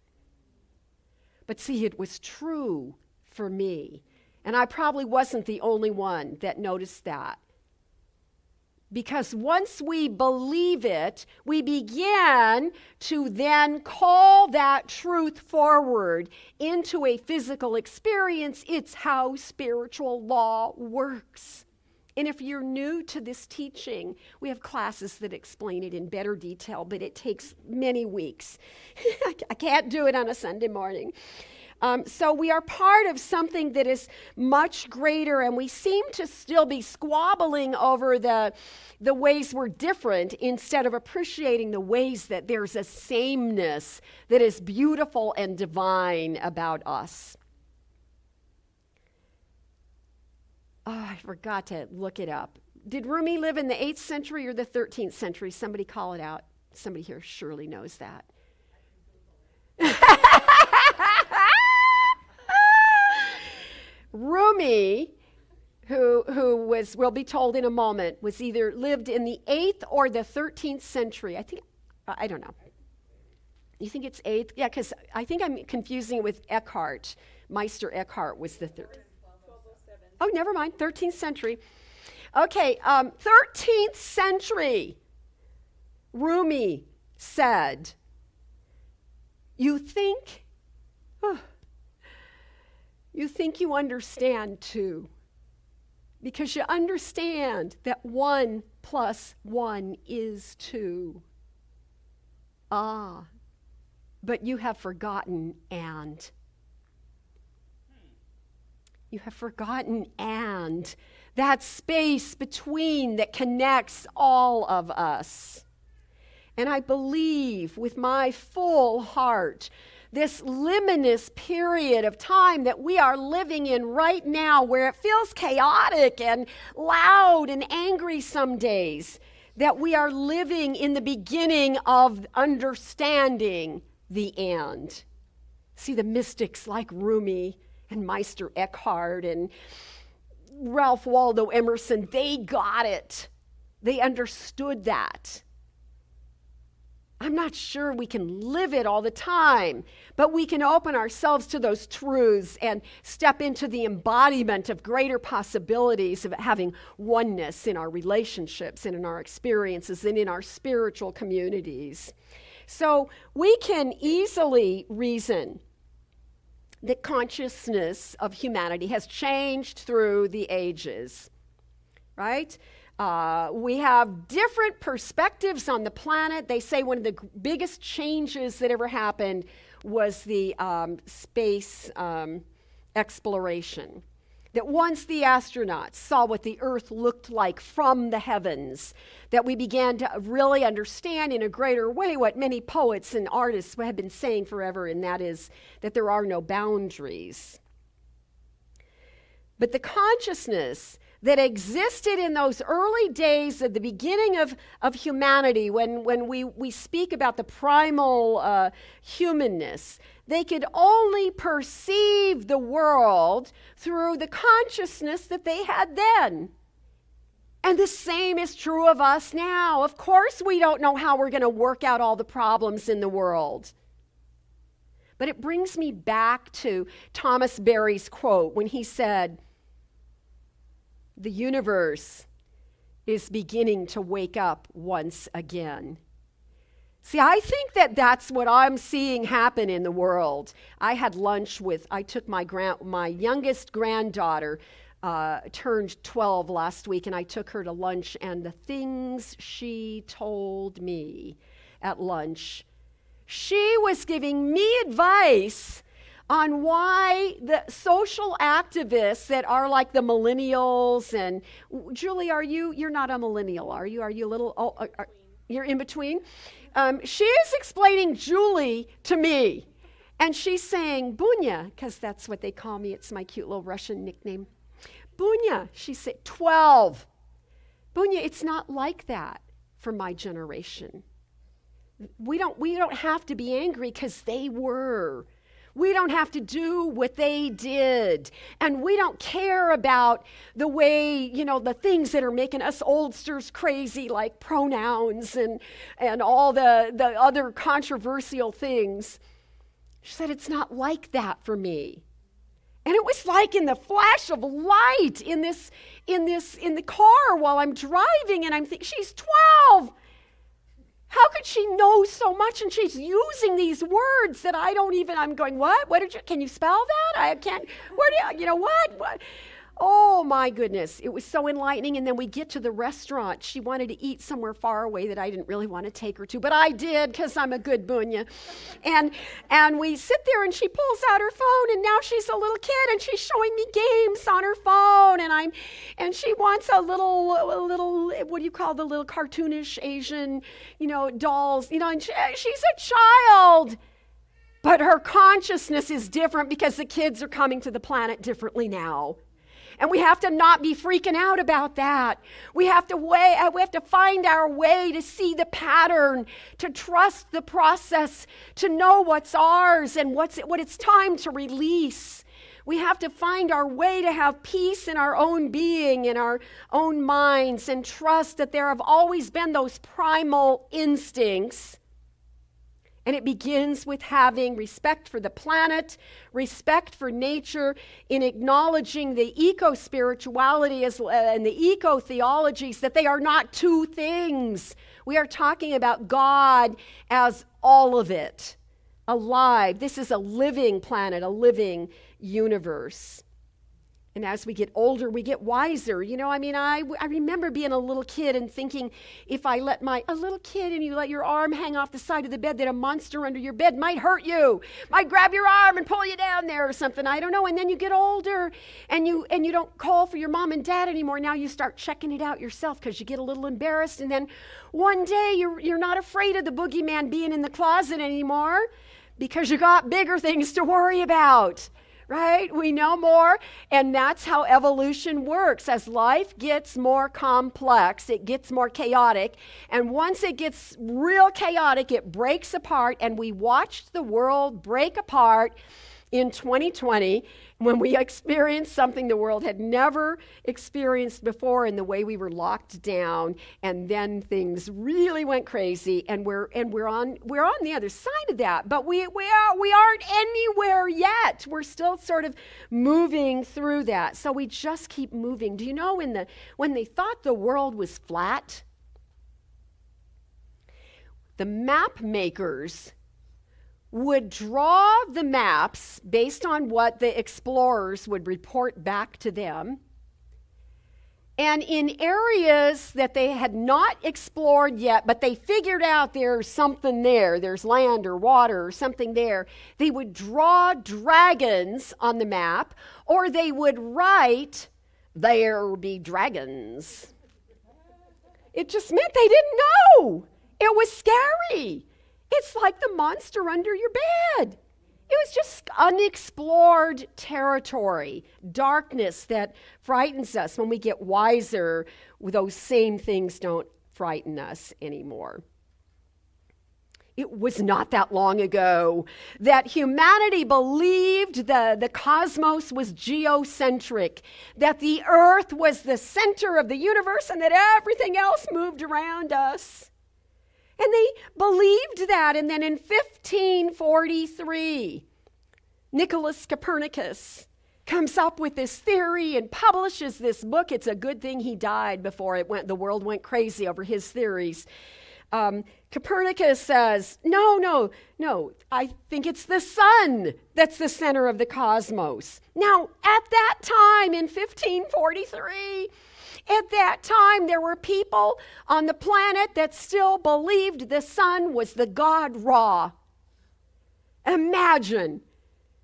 But see, it was true for me. And I probably wasn't the only one that noticed that. Because once we believe it, we begin to then call that truth forward into a physical experience. It's how spiritual law works. And if you're new to this teaching, we have classes that explain it in better detail, but it takes many weeks. I can't do it on a Sunday morning. So we are part of something that is much greater, and we seem to still be squabbling over the ways we're different instead of appreciating the ways that there's a sameness that is beautiful and divine about us. Oh, I forgot to look it up. Did Rumi live in the 8th century or the 13th century? Somebody call it out. Somebody here surely knows that. Rumi, who was, we'll be told in a moment, was either lived in the 8th or the 13th century. I don't know. You think it's 8th? Yeah, because I think I'm confusing it with Eckhart. Meister Eckhart was the 13th. Oh, never mind, 13th century. Okay, 13th century. Rumi said, you think you understand too, because you understand that 1 + 1 is 2. Ah, but you have forgotten and. You have forgotten and, that space between that connects all of us. And I believe with my full heart, this luminous period of time that we are living in right now, where it feels chaotic and loud and angry some days, that we are living in the beginning of understanding the and. See, the mystics like Rumi and Meister Eckhart and Ralph Waldo Emerson, they got it. They understood that. I'm not sure we can live it all the time, but we can open ourselves to those truths and step into the embodiment of greater possibilities of having oneness in our relationships and in our experiences and in our spiritual communities. So we can easily reason that consciousness of humanity has changed through the ages, right? We have different perspectives on the planet. They say one of the biggest changes that ever happened was the space exploration. That once the astronauts saw what the Earth looked like from the heavens, that we began to really understand in a greater way what many poets and artists have been saying forever, and that is that there are no boundaries. But the consciousness that existed in those early days at the beginning of humanity, when we speak about the primal humanness, they could only perceive the world through the consciousness that they had then. And the same is true of us now. Of course, we don't know how we're going to work out all the problems in the world. But it brings me back to Thomas Berry's quote when he said, "The universe is beginning to wake up once again." See, I think that that's what I'm seeing happen in the world. I took my youngest granddaughter, turned 12 last week, and I took her to lunch, and the things she told me at lunch, she was giving me advice on why the social activists that are like the millennials, and Julie, you're not a millennial, are you? Are you a little, you're in between? she is explaining Julie to me. And she's saying, Bunya, because that's what they call me. It's my cute little Russian nickname. Bunya, she said, 12. Bunya, it's not like that for my generation. We don't have to be angry because they were. We don't have to do what they did. And we don't care about the way, the things that are making us oldsters crazy, like pronouns and all the other controversial things. She said, it's not like that for me. And it was like in the flash of light in the car while I'm driving, and I'm thinking, she's 12. How could she know so much? And she's using these words that I'm going, what? Can you spell that? I can't, what? Oh my goodness, it was so enlightening. And then we get to the restaurant. She wanted to eat somewhere far away that I didn't really want to take her to, but I did because I'm a good Bunya. And we sit there and she pulls out her phone, and now she's a little kid and she's showing me games on her phone, and she wants a little, what do you call the little cartoonish Asian, dolls, and she's a child. But her consciousness is different because the kids are coming to the planet differently now. And we have to not be freaking out about that. We have to find our way to see the pattern, to trust the process, to know what's ours and what it's time to release. We have to find our way to have peace in our own being, in our own minds, and trust that there have always been those primal instincts. And it begins with having respect for the planet, respect for nature, in acknowledging the eco-spirituality and the eco-theologies, that they are not two things. We are talking about God as all of it, alive. This is a living planet, a living universe. And as we get older, we get wiser. I remember being a little kid and thinking, if I let a little kid and you let your arm hang off the side of the bed, that a monster under your bed might hurt you, might grab your arm and pull you down there or something. I don't know. And then you get older and you don't call for your mom and dad anymore. Now you start checking it out yourself because you get a little embarrassed. And then one day you're not afraid of the boogeyman being in the closet anymore because you got bigger things to worry about. Right? We know more, and that's how evolution works. As life gets more complex, it gets more chaotic, and once it gets real chaotic, it breaks apart, and we watched the world break apart in 2020 when we experienced something the world had never experienced before in the way we were locked down, and then things really went crazy, and we're on the other side of that, but we aren't anywhere yet. We're still sort of moving through that, so we just keep moving. Do you know when they thought the world was flat, the map makers would draw the maps based on what the explorers would report back to them. And in areas that they had not explored yet, but they figured out there's something there, there's land or water or something there, they would draw dragons on the map, or they would write, "There be dragons." It just meant they didn't know. It was scary. It's like the monster under your bed. It was just unexplored territory, darkness that frightens us. When we get wiser, those same things don't frighten us anymore. It was not that long ago that humanity believed the cosmos was geocentric, that the earth was the center of the universe and that everything else moved around us. And they believed that. And then in 1543, Nicholas Copernicus comes up with this theory and publishes this book. It's a good thing he died before the world went crazy over his theories. Copernicus says, no, I think it's the sun that's the center of the cosmos. Now, at that time in 1543, at that time, there were people on the planet that still believed the sun was the god Ra. Imagine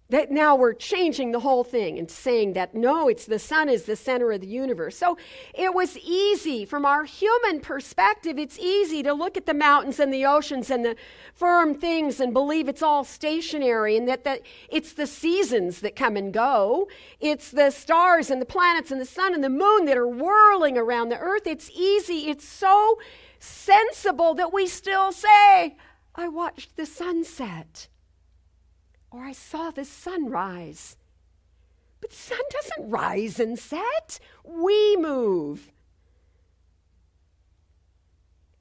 That now we're changing the whole thing and saying that no, it's the sun is the center of the universe. So it was easy from our human perspective. It's easy to look at the mountains and the oceans and the firm things and believe it's all stationary and that it's the seasons that come and go. It's the stars and the planets and the sun and the moon that are whirling around the earth. It's easy. It's so sensible that we still say, I watched the sunset. Or I saw the sunrise. But the sun doesn't rise and set. We move.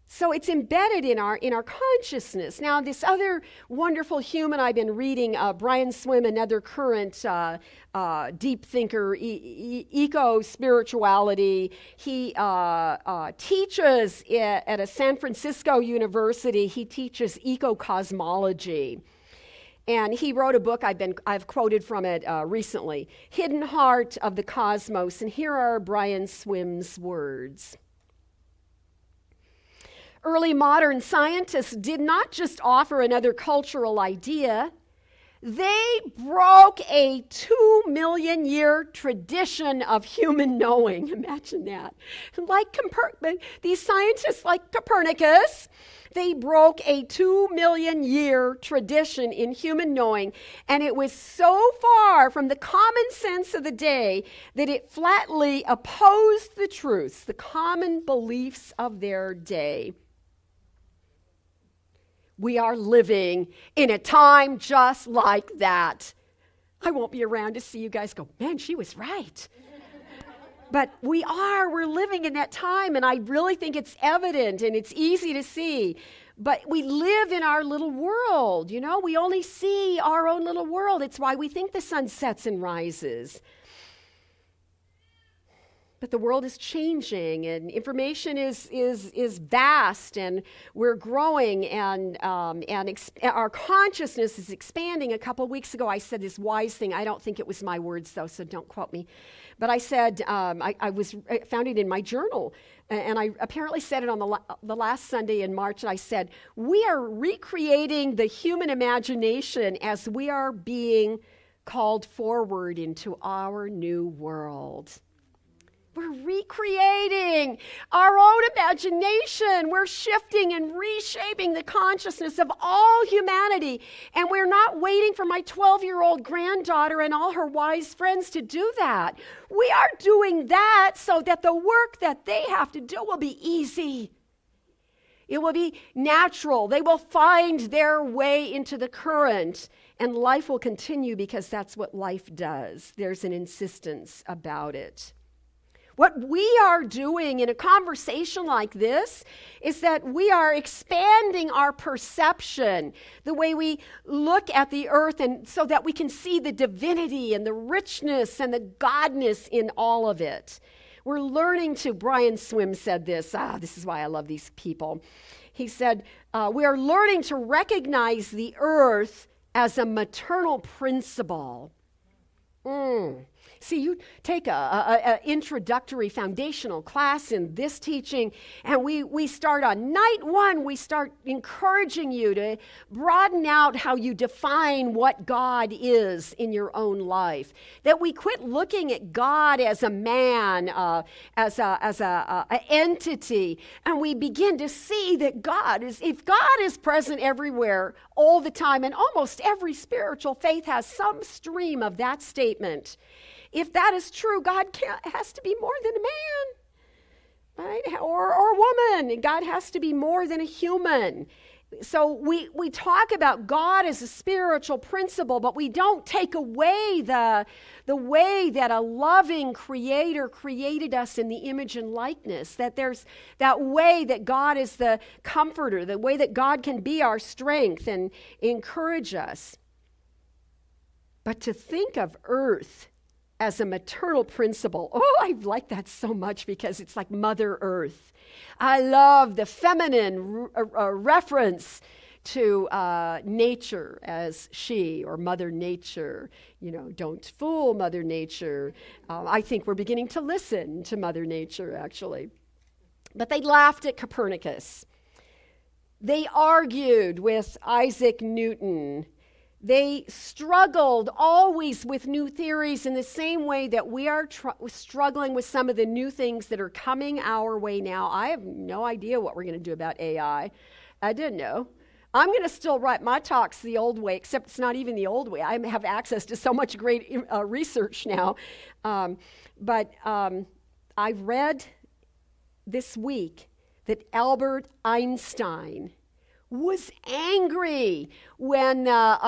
So it's embedded in our consciousness. Now, this other wonderful human I've been reading, Brian Swimme, another current deep thinker, eco-spirituality. He teaches at a San Francisco university. He teaches eco-cosmology. And he wrote a book, I've quoted from it recently, Hidden Heart of the Cosmos. And here are Brian Swimme's words. Early modern scientists did not just offer another cultural idea, they broke a 2 million year tradition of human knowing. Imagine that. Like these scientists like Copernicus, they broke a 2 million year tradition in human knowing, and it was so far from the common sense of the day that it flatly opposed the truths, the common beliefs of their day. We are living in a time just like that. I won't be around to see you guys go, man, she was right. But we're living in that time, and I really think it's evident and it's easy to see. But we live in our little world, you know? We only see our own little world. It's why we think the sun sets and rises. But the world is changing, and information is vast, and we're growing, and our consciousness is expanding. A couple weeks ago, I said this wise thing. I don't think it was my words, though, so don't quote me. But I said, I found it in my journal, and I apparently said it on the last Sunday in March, and I said, we are recreating the human imagination as we are being called forward into our new world. We're recreating our own imagination. We're shifting and reshaping the consciousness of all humanity. And we're not waiting for my 12-year-old granddaughter and all her wise friends to do that. We are doing that so that the work that they have to do will be easy. It will be natural. They will find their way into the current, and life will continue because that's what life does. There's an insistence about it. What we are doing in a conversation like this is that we are expanding our perception, the way we look at the earth, and so that we can see the divinity and the richness and the godness in all of it. We're learning to, Brian Swimme said this, this is why I love these people. He said, we are learning to recognize the earth as a maternal principle. See, you take a introductory foundational class in this teaching, and we start on night one, we start encouraging you to broaden out how you define what God is in your own life. That we quit looking at God as a man, as a entity, and we begin to see that if God is present everywhere all the time, and almost every spiritual faith has some stream of that statement. If that is true, God has to be more than a man, right? Or woman. God has to be more than a human. So we talk about God as a spiritual principle, but we don't take away the way that a loving creator created us in the image and likeness, that there's that way that God is the comforter, the way that God can be our strength and encourage us. But to think of earth as a maternal principle. Oh, I like that so much because it's like Mother Earth. I love the feminine reference to nature as she, or Mother Nature. You know, don't fool Mother Nature. I think we're beginning to listen to Mother Nature, actually. But they laughed at Copernicus. They argued with Isaac Newton. They struggled always with new theories in the same way that we are struggling with some of the new things that are coming our way now. I have no idea what we're going to do about AI. I didn't know. I'm going to still write my talks the old way, except it's not even the old way. I have access to so much great research now. But I read this week that Albert Einstein was angry when the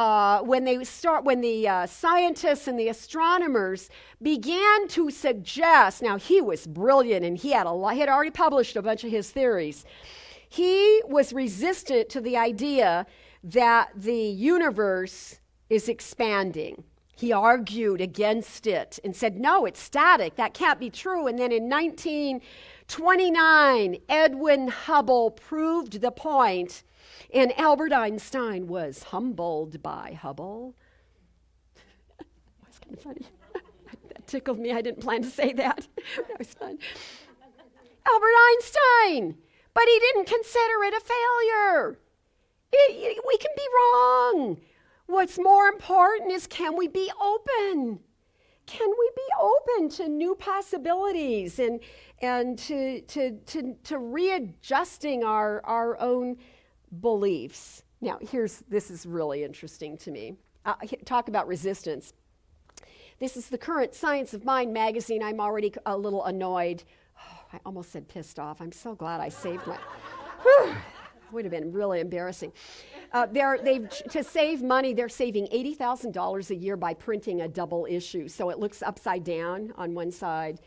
scientists and the astronomers began to suggest. Now, he was brilliant, and he had already published a bunch of his theories. He was resistant to the idea that the universe is expanding. He argued against it and said, no, it's static. That can't be true. And then in 1929, Edwin Hubble proved the point, and Albert Einstein was humbled by Hubble. That's kind of funny. That tickled me. I didn't plan to say that. That was fun. Albert Einstein, but he didn't consider it a failure. We can be wrong. What's more important is, can we be open? Can we be open to new possibilities and to readjusting our own beliefs? Now, this is really interesting to me. Talk about resistance. This is the current Science of Mind magazine. I'm already a little annoyed. Oh, I almost said pissed off. I'm so glad I saved my... Would have been really embarrassing. To save money, they're saving $80,000 a year by printing a double issue. So it looks upside down on one side.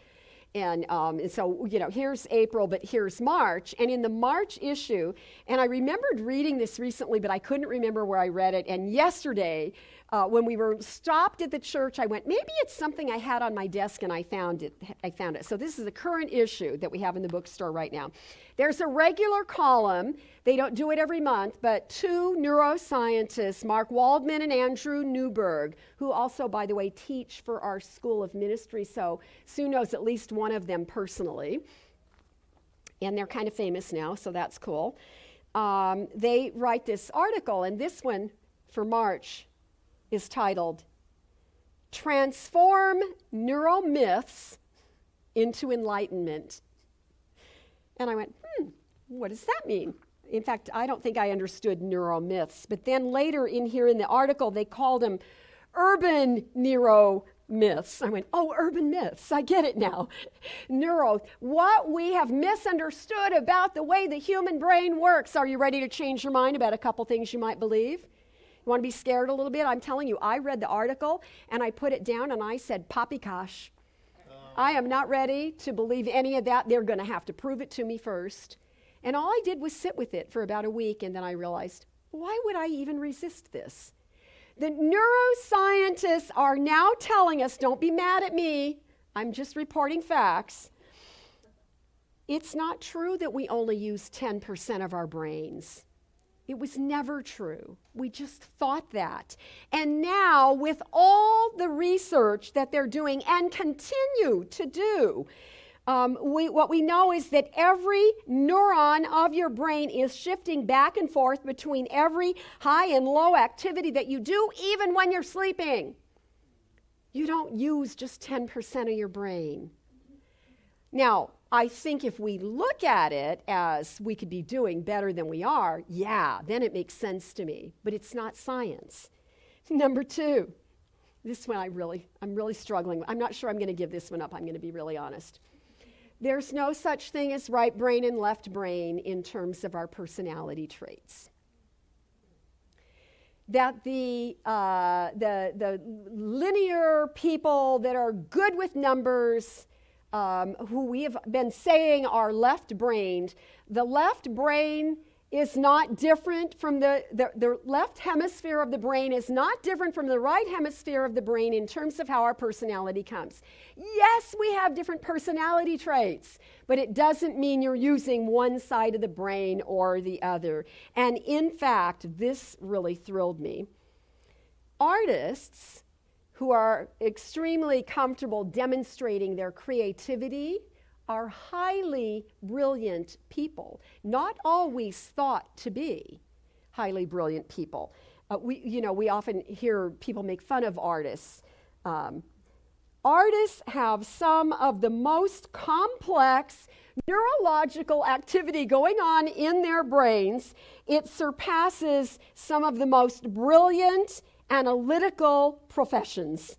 And so, here's April, but here's March. And in the March issue, and I remembered reading this recently, but I couldn't remember where I read it. And yesterday, when we were stopped at the church, I went, maybe it's something I had on my desk, and I found it. So this is the current issue that we have in the bookstore right now. There's a regular column. They don't do it every month, but two neuroscientists, Mark Waldman and Andrew Newberg, who also, by the way, teach for our School of Ministry, so Sue knows at least one of them personally. And they're kind of famous now, so that's cool. They write this article, and this one for March is titled, Transform Neuromyths into Enlightenment. And I went, what does that mean? In fact, I don't think I understood neuromyths. But then later in here in the article, they called them urban neuromyths. I went, oh, urban myths. I get it now. What we have misunderstood about the way the human brain works. Are you ready to change your mind about a couple things you might believe? You want to be scared a little bit? I'm telling you, I read the article, and I put it down, and I said, poppycock. I am not ready to believe any of that. They're going to have to prove it to me first. And all I did was sit with it for about a week, and then I realized, why would I even resist this? The neuroscientists are now telling us, don't be mad at me, I'm just reporting facts. It's not true that we only use 10% of our brains. It was never true. We just thought that. And now, with all the research that they're doing and continue to do, what we know is that every neuron of your brain is shifting back and forth between every high and low activity that you do, even when you're sleeping. You don't use just 10% of your brain. Now, I think if we look at it as we could be doing better than we are, yeah, then it makes sense to me. But it's not science. Number two, this one I'm really struggling with. I'm not sure I'm going to give this one up. I'm going to be really honest. There's no such thing as right brain and left brain in terms of our personality traits. That the linear people that are good with numbers, who we have been saying are left-brained, the left brain is not different from the left hemisphere of the brain is not different from the right hemisphere of the brain in terms of how our personality comes. Yes, we have different personality traits, but it doesn't mean you're using one side of the brain or the other. And in fact, this really thrilled me. Artists who are extremely comfortable demonstrating their creativity are highly brilliant people, not always thought to be highly brilliant people. we often hear people make fun of artists. Artists have some of the most complex neurological activity going on in their brains. It surpasses some of the most brilliant analytical professions.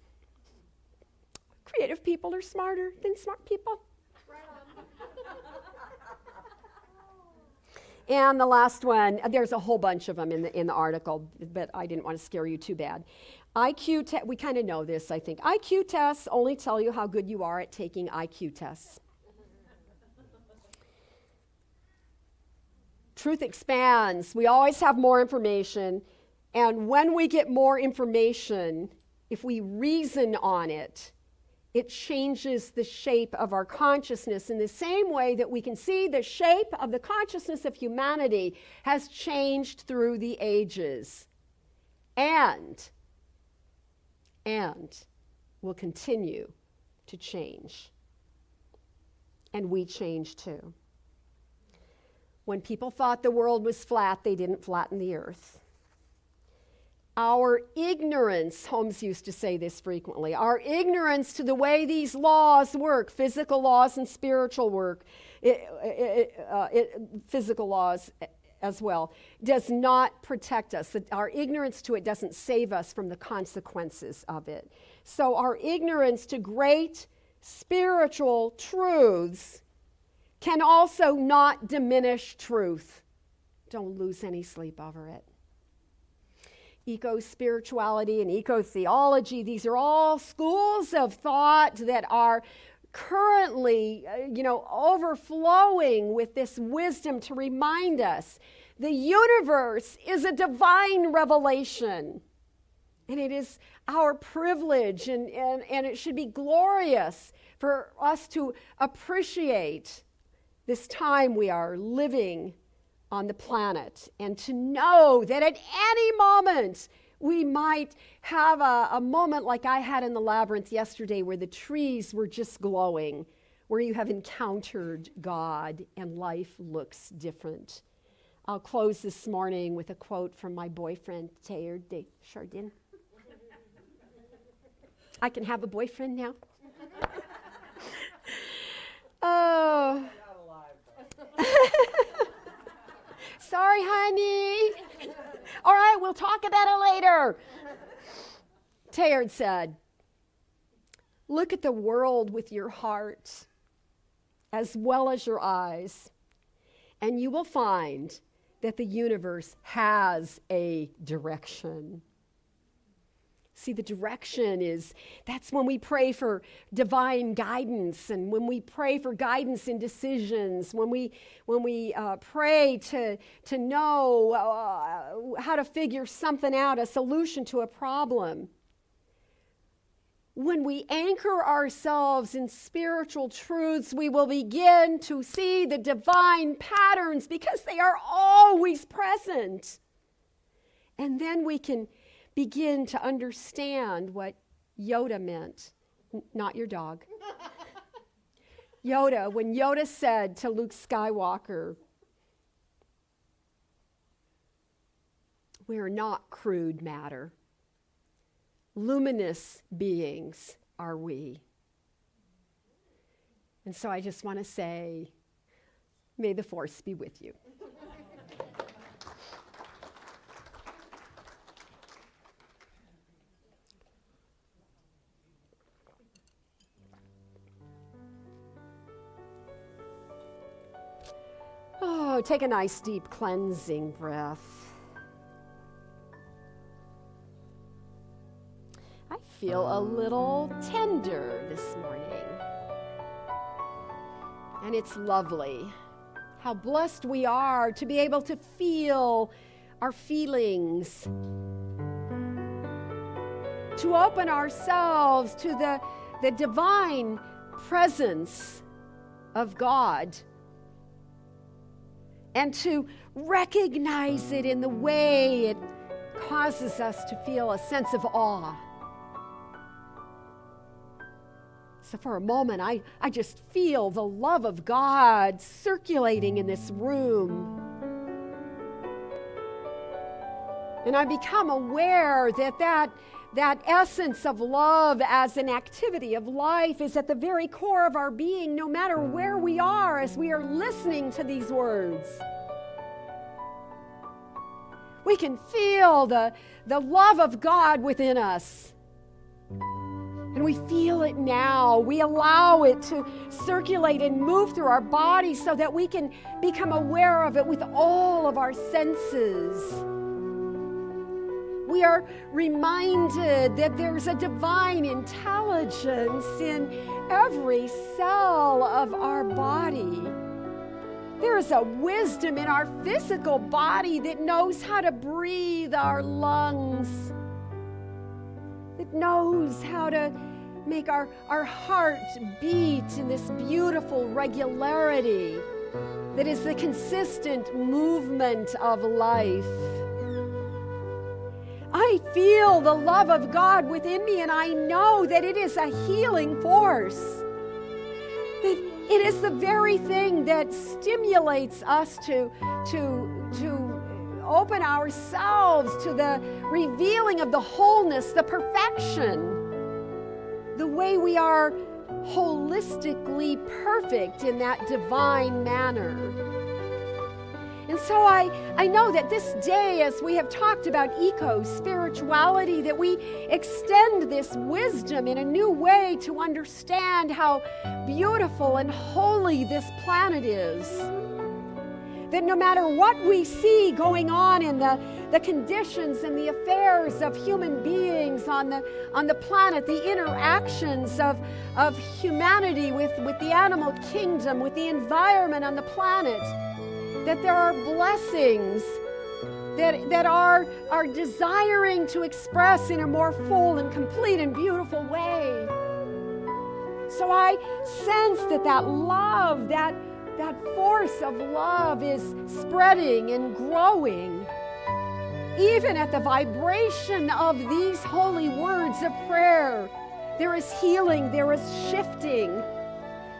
Creative people are smarter than smart people. And the last one, there's a whole bunch of them in the article, but I didn't want to scare you too bad. We kind of know this, I think. IQ tests only tell you how good you are at taking IQ tests. Truth expands. We always have more information. And when we get more information, if we reason on it, it changes the shape of our consciousness in the same way that we can see the shape of the consciousness of humanity has changed through the ages and will continue to change. And we change too. When people thought the world was flat, they didn't flatten the earth. Our ignorance, Holmes used to say this frequently, our ignorance to the way these laws work, physical laws and spiritual work, physical laws as well, does not protect us. Our ignorance to it doesn't save us from the consequences of it. So our ignorance to great spiritual truths can also not diminish truth. Don't lose any sleep over it. Eco-spirituality and eco-theology, these are all schools of thought that are currently, overflowing with this wisdom to remind us the universe is a divine revelation. And it is our privilege and it should be glorious for us to appreciate this time we are living on the planet, and to know that at any moment we might have a moment like I had in the labyrinth yesterday where the trees were just glowing, where you have encountered God and life looks different. I'll close this morning with a quote from my boyfriend, Teilhard de Chardin. I can have a boyfriend now? Oh. Sorry, honey. All right, we'll talk about it later. Teilhard said, look at the world with your heart as well as your eyes, and you will find that the universe has a direction. See, the direction that's when we pray for divine guidance, and when we pray for guidance in decisions, when we pray to know how to figure something out, a solution to a problem. When we anchor ourselves in spiritual truths, we will begin to see the divine patterns because they are always present. And then we can begin to understand what Yoda meant. Not your dog. Yoda, when Yoda said to Luke Skywalker, we are not crude matter. Luminous beings are we. And so I just want to say, may the force be with you. Oh, take a nice deep cleansing breath. I feel a little tender this morning. And it's lovely. How blessed we are to be able to feel our feelings. To open ourselves to the divine presence of God. And to recognize it in the way it causes us to feel a sense of awe. So for a moment, I just feel the love of God circulating in this room. And I become aware that essence of love as an activity of life is at the very core of our being, no matter where we are as we are listening to these words. We can feel the love of God within us. And we feel it now. We allow it to circulate and move through our body so that we can become aware of it with all of our senses. We are reminded that there's a divine intelligence in every cell of our body. There is a wisdom in our physical body that knows how to breathe our lungs, that knows how to make our heart beat in this beautiful regularity that is the consistent movement of life. I feel the love of God within me, and I know that it is a healing force. That it is the very thing that stimulates us to open ourselves to the revealing of the wholeness, the perfection, the way we are holistically perfect in that divine manner. And so I know that this day, as we have talked about eco-spirituality, that we extend this wisdom in a new way to understand how beautiful and holy this planet is. That no matter what we see going on in the conditions and the affairs of human beings on the planet, the interactions of humanity with the animal kingdom, with the environment on the planet, that there are blessings that are desiring to express in a more full and complete and beautiful way. So I sense that love, that force of love is spreading and growing. Even at the vibration of these holy words of prayer, there is healing, there is shifting,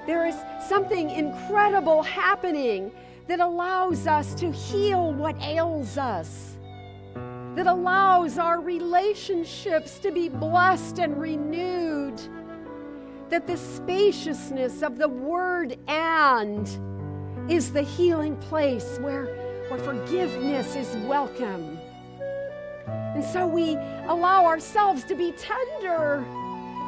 there is something incredible happening that allows us to heal what ails us, that allows our relationships to be blessed and renewed, that the spaciousness of the word "and" is the healing place where forgiveness is welcome. And so we allow ourselves to be tender.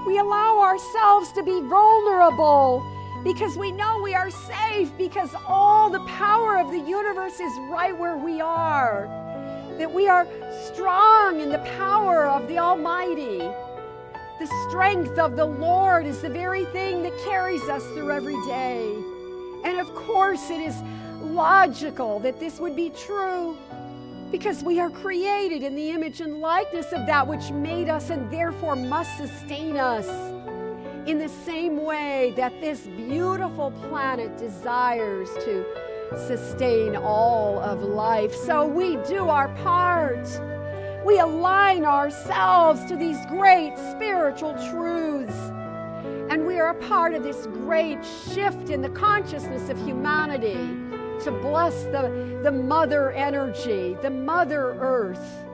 We allow ourselves to be vulnerable, because we know we are safe, because all the power of the universe is right where we are. That we are strong in the power of the Almighty. The strength of the Lord is the very thing that carries us through every day. And of course, it is logical that this would be true, because we are created in the image and likeness of that which made us and therefore must sustain us in the same way that this beautiful planet desires to sustain all of life. So we do our part. We align ourselves to these great spiritual truths. And we are a part of this great shift in the consciousness of humanity to bless the mother energy, the mother earth,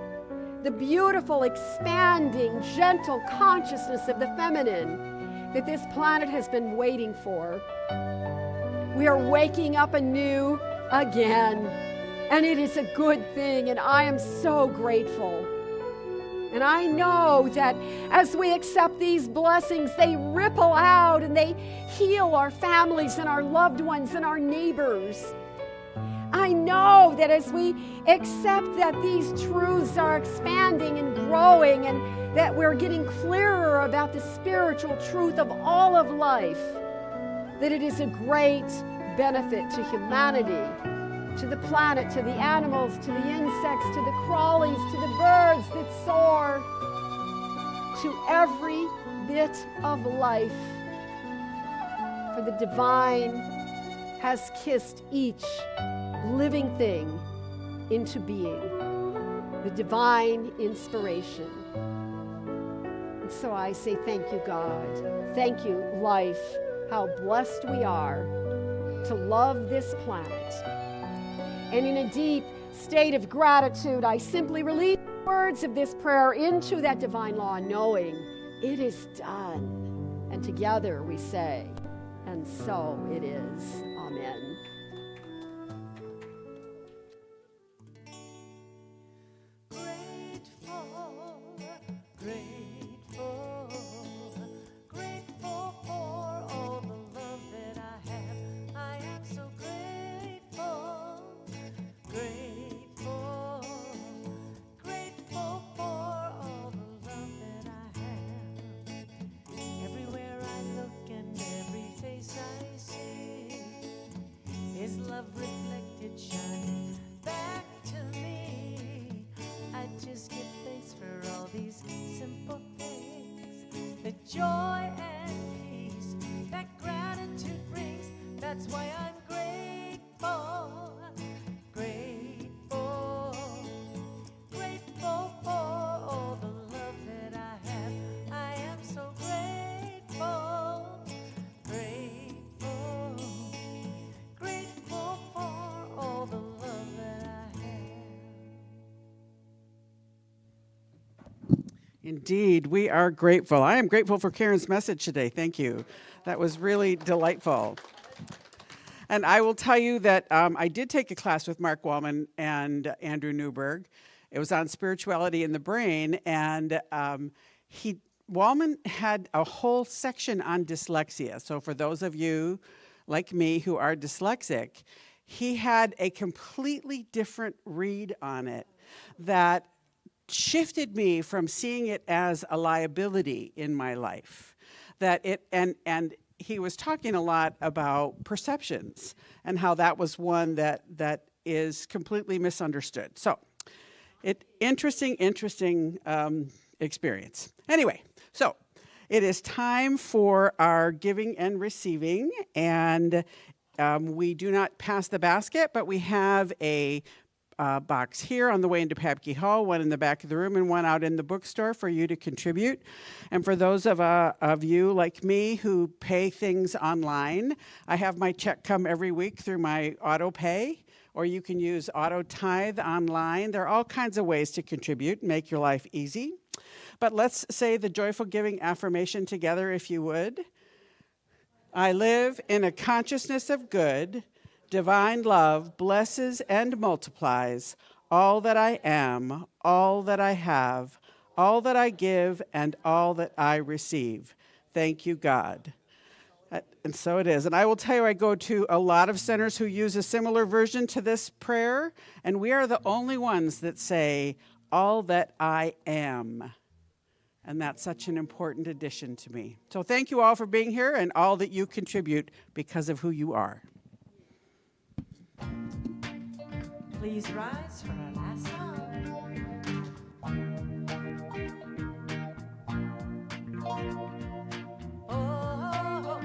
the beautiful, expanding, gentle consciousness of the feminine that this planet has been waiting for. We are waking up anew again, and it is a good thing, and I am so grateful. And I know that as we accept these blessings, they ripple out and they heal our families and our loved ones and our neighbors. I know that as we accept that these truths are expanding and growing, and that we're getting clearer about the spiritual truth of all of life, that it is a great benefit to humanity, to the planet, to the animals, to the insects, to the crawlies, to the birds that soar, to every bit of life. For the divine has kissed each living thing into being, the divine inspiration. And so I say thank you, God. Thank you, life, how blessed we are to love this planet. And in a deep state of gratitude, I simply release words of this prayer into that divine law, knowing it is done. And together we say, and so it is. Amen. Grateful, grateful for all the love that I have. I am so grateful, grateful, grateful for all the love that I have. Everywhere I look and every face I see is love reflected, shining back to me. I just give thanks for all these simple things, the joy and peace that gratitude brings. That's why I'm grateful, grateful, grateful for all the love that I have. I am so grateful, grateful, grateful for all the love that I have. Indeed, we are grateful. I am grateful for Karen's message today. Thank you. That was really delightful. And I will tell you that I did take a class with Mark Wallman and Andrew Newberg. It was on spirituality in the brain, and Wallman had a whole section on dyslexia. So for those of you like me who are dyslexic, he had a completely different read on it that shifted me from seeing it as a liability in my life. That it and he was talking a lot about perceptions and how that was one that is completely misunderstood. So, interesting experience. Anyway, so it is time for our giving and receiving, and we do not pass the basket, but we have a box here on the way into Papke Hall, one in the back of the room, and one out in the bookstore for you to contribute. And for those of you like me who pay things online, I have my check come every week through my auto pay, or you can use auto tithe online. There are all kinds of ways to contribute and make your life easy. But let's say the joyful giving affirmation together, if you would. I live in a consciousness of good. Divine love blesses and multiplies all that I am, all that I have, all that I give, and all that I receive. Thank you, God. And so it is. And I will tell you, I go to a lot of centers who use a similar version to this prayer, and we are the only ones that say, all that I am. And that's such an important addition to me. So thank you all for being here and all that you contribute because of who you are. Please rise for our last song. Oh,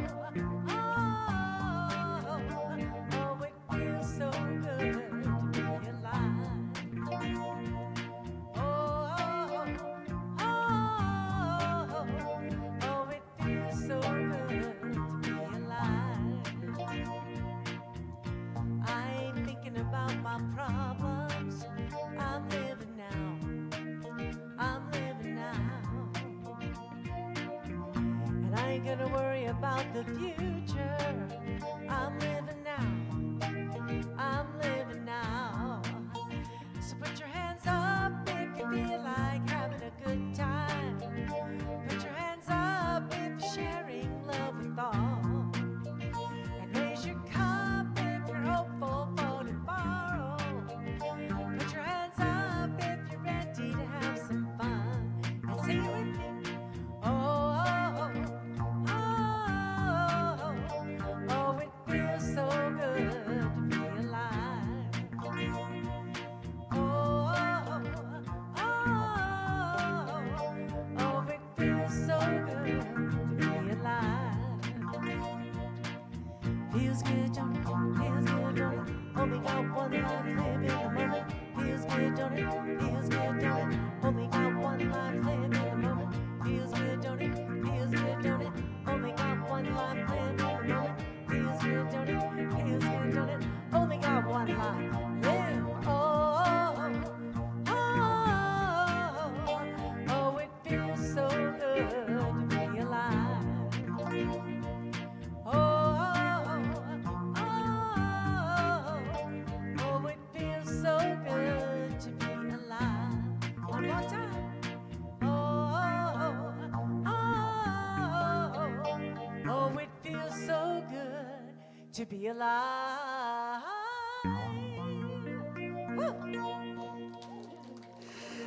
it feels so good to be alive. It feels so good to be alive. I ain't thinking about my problems. I'm living now. I'm living now. And I ain't gonna worry about the future. I'm living now. I'm living now. So put your hands up if you feel like having a good time. Put your hands up if you're sharing love with all. And raise your cup if you're hopeful for tomorrow. Put your hands up if you're ready to have some fun. And sing it with me. Oh, it feels so to be alive.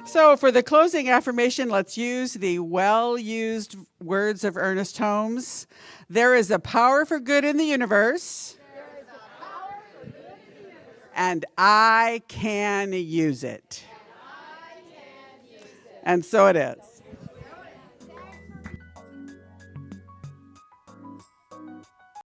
So, for the closing affirmation, let's use the well-used words of Ernest Holmes. There is a power for good in the universe. And I can use it. And so it is.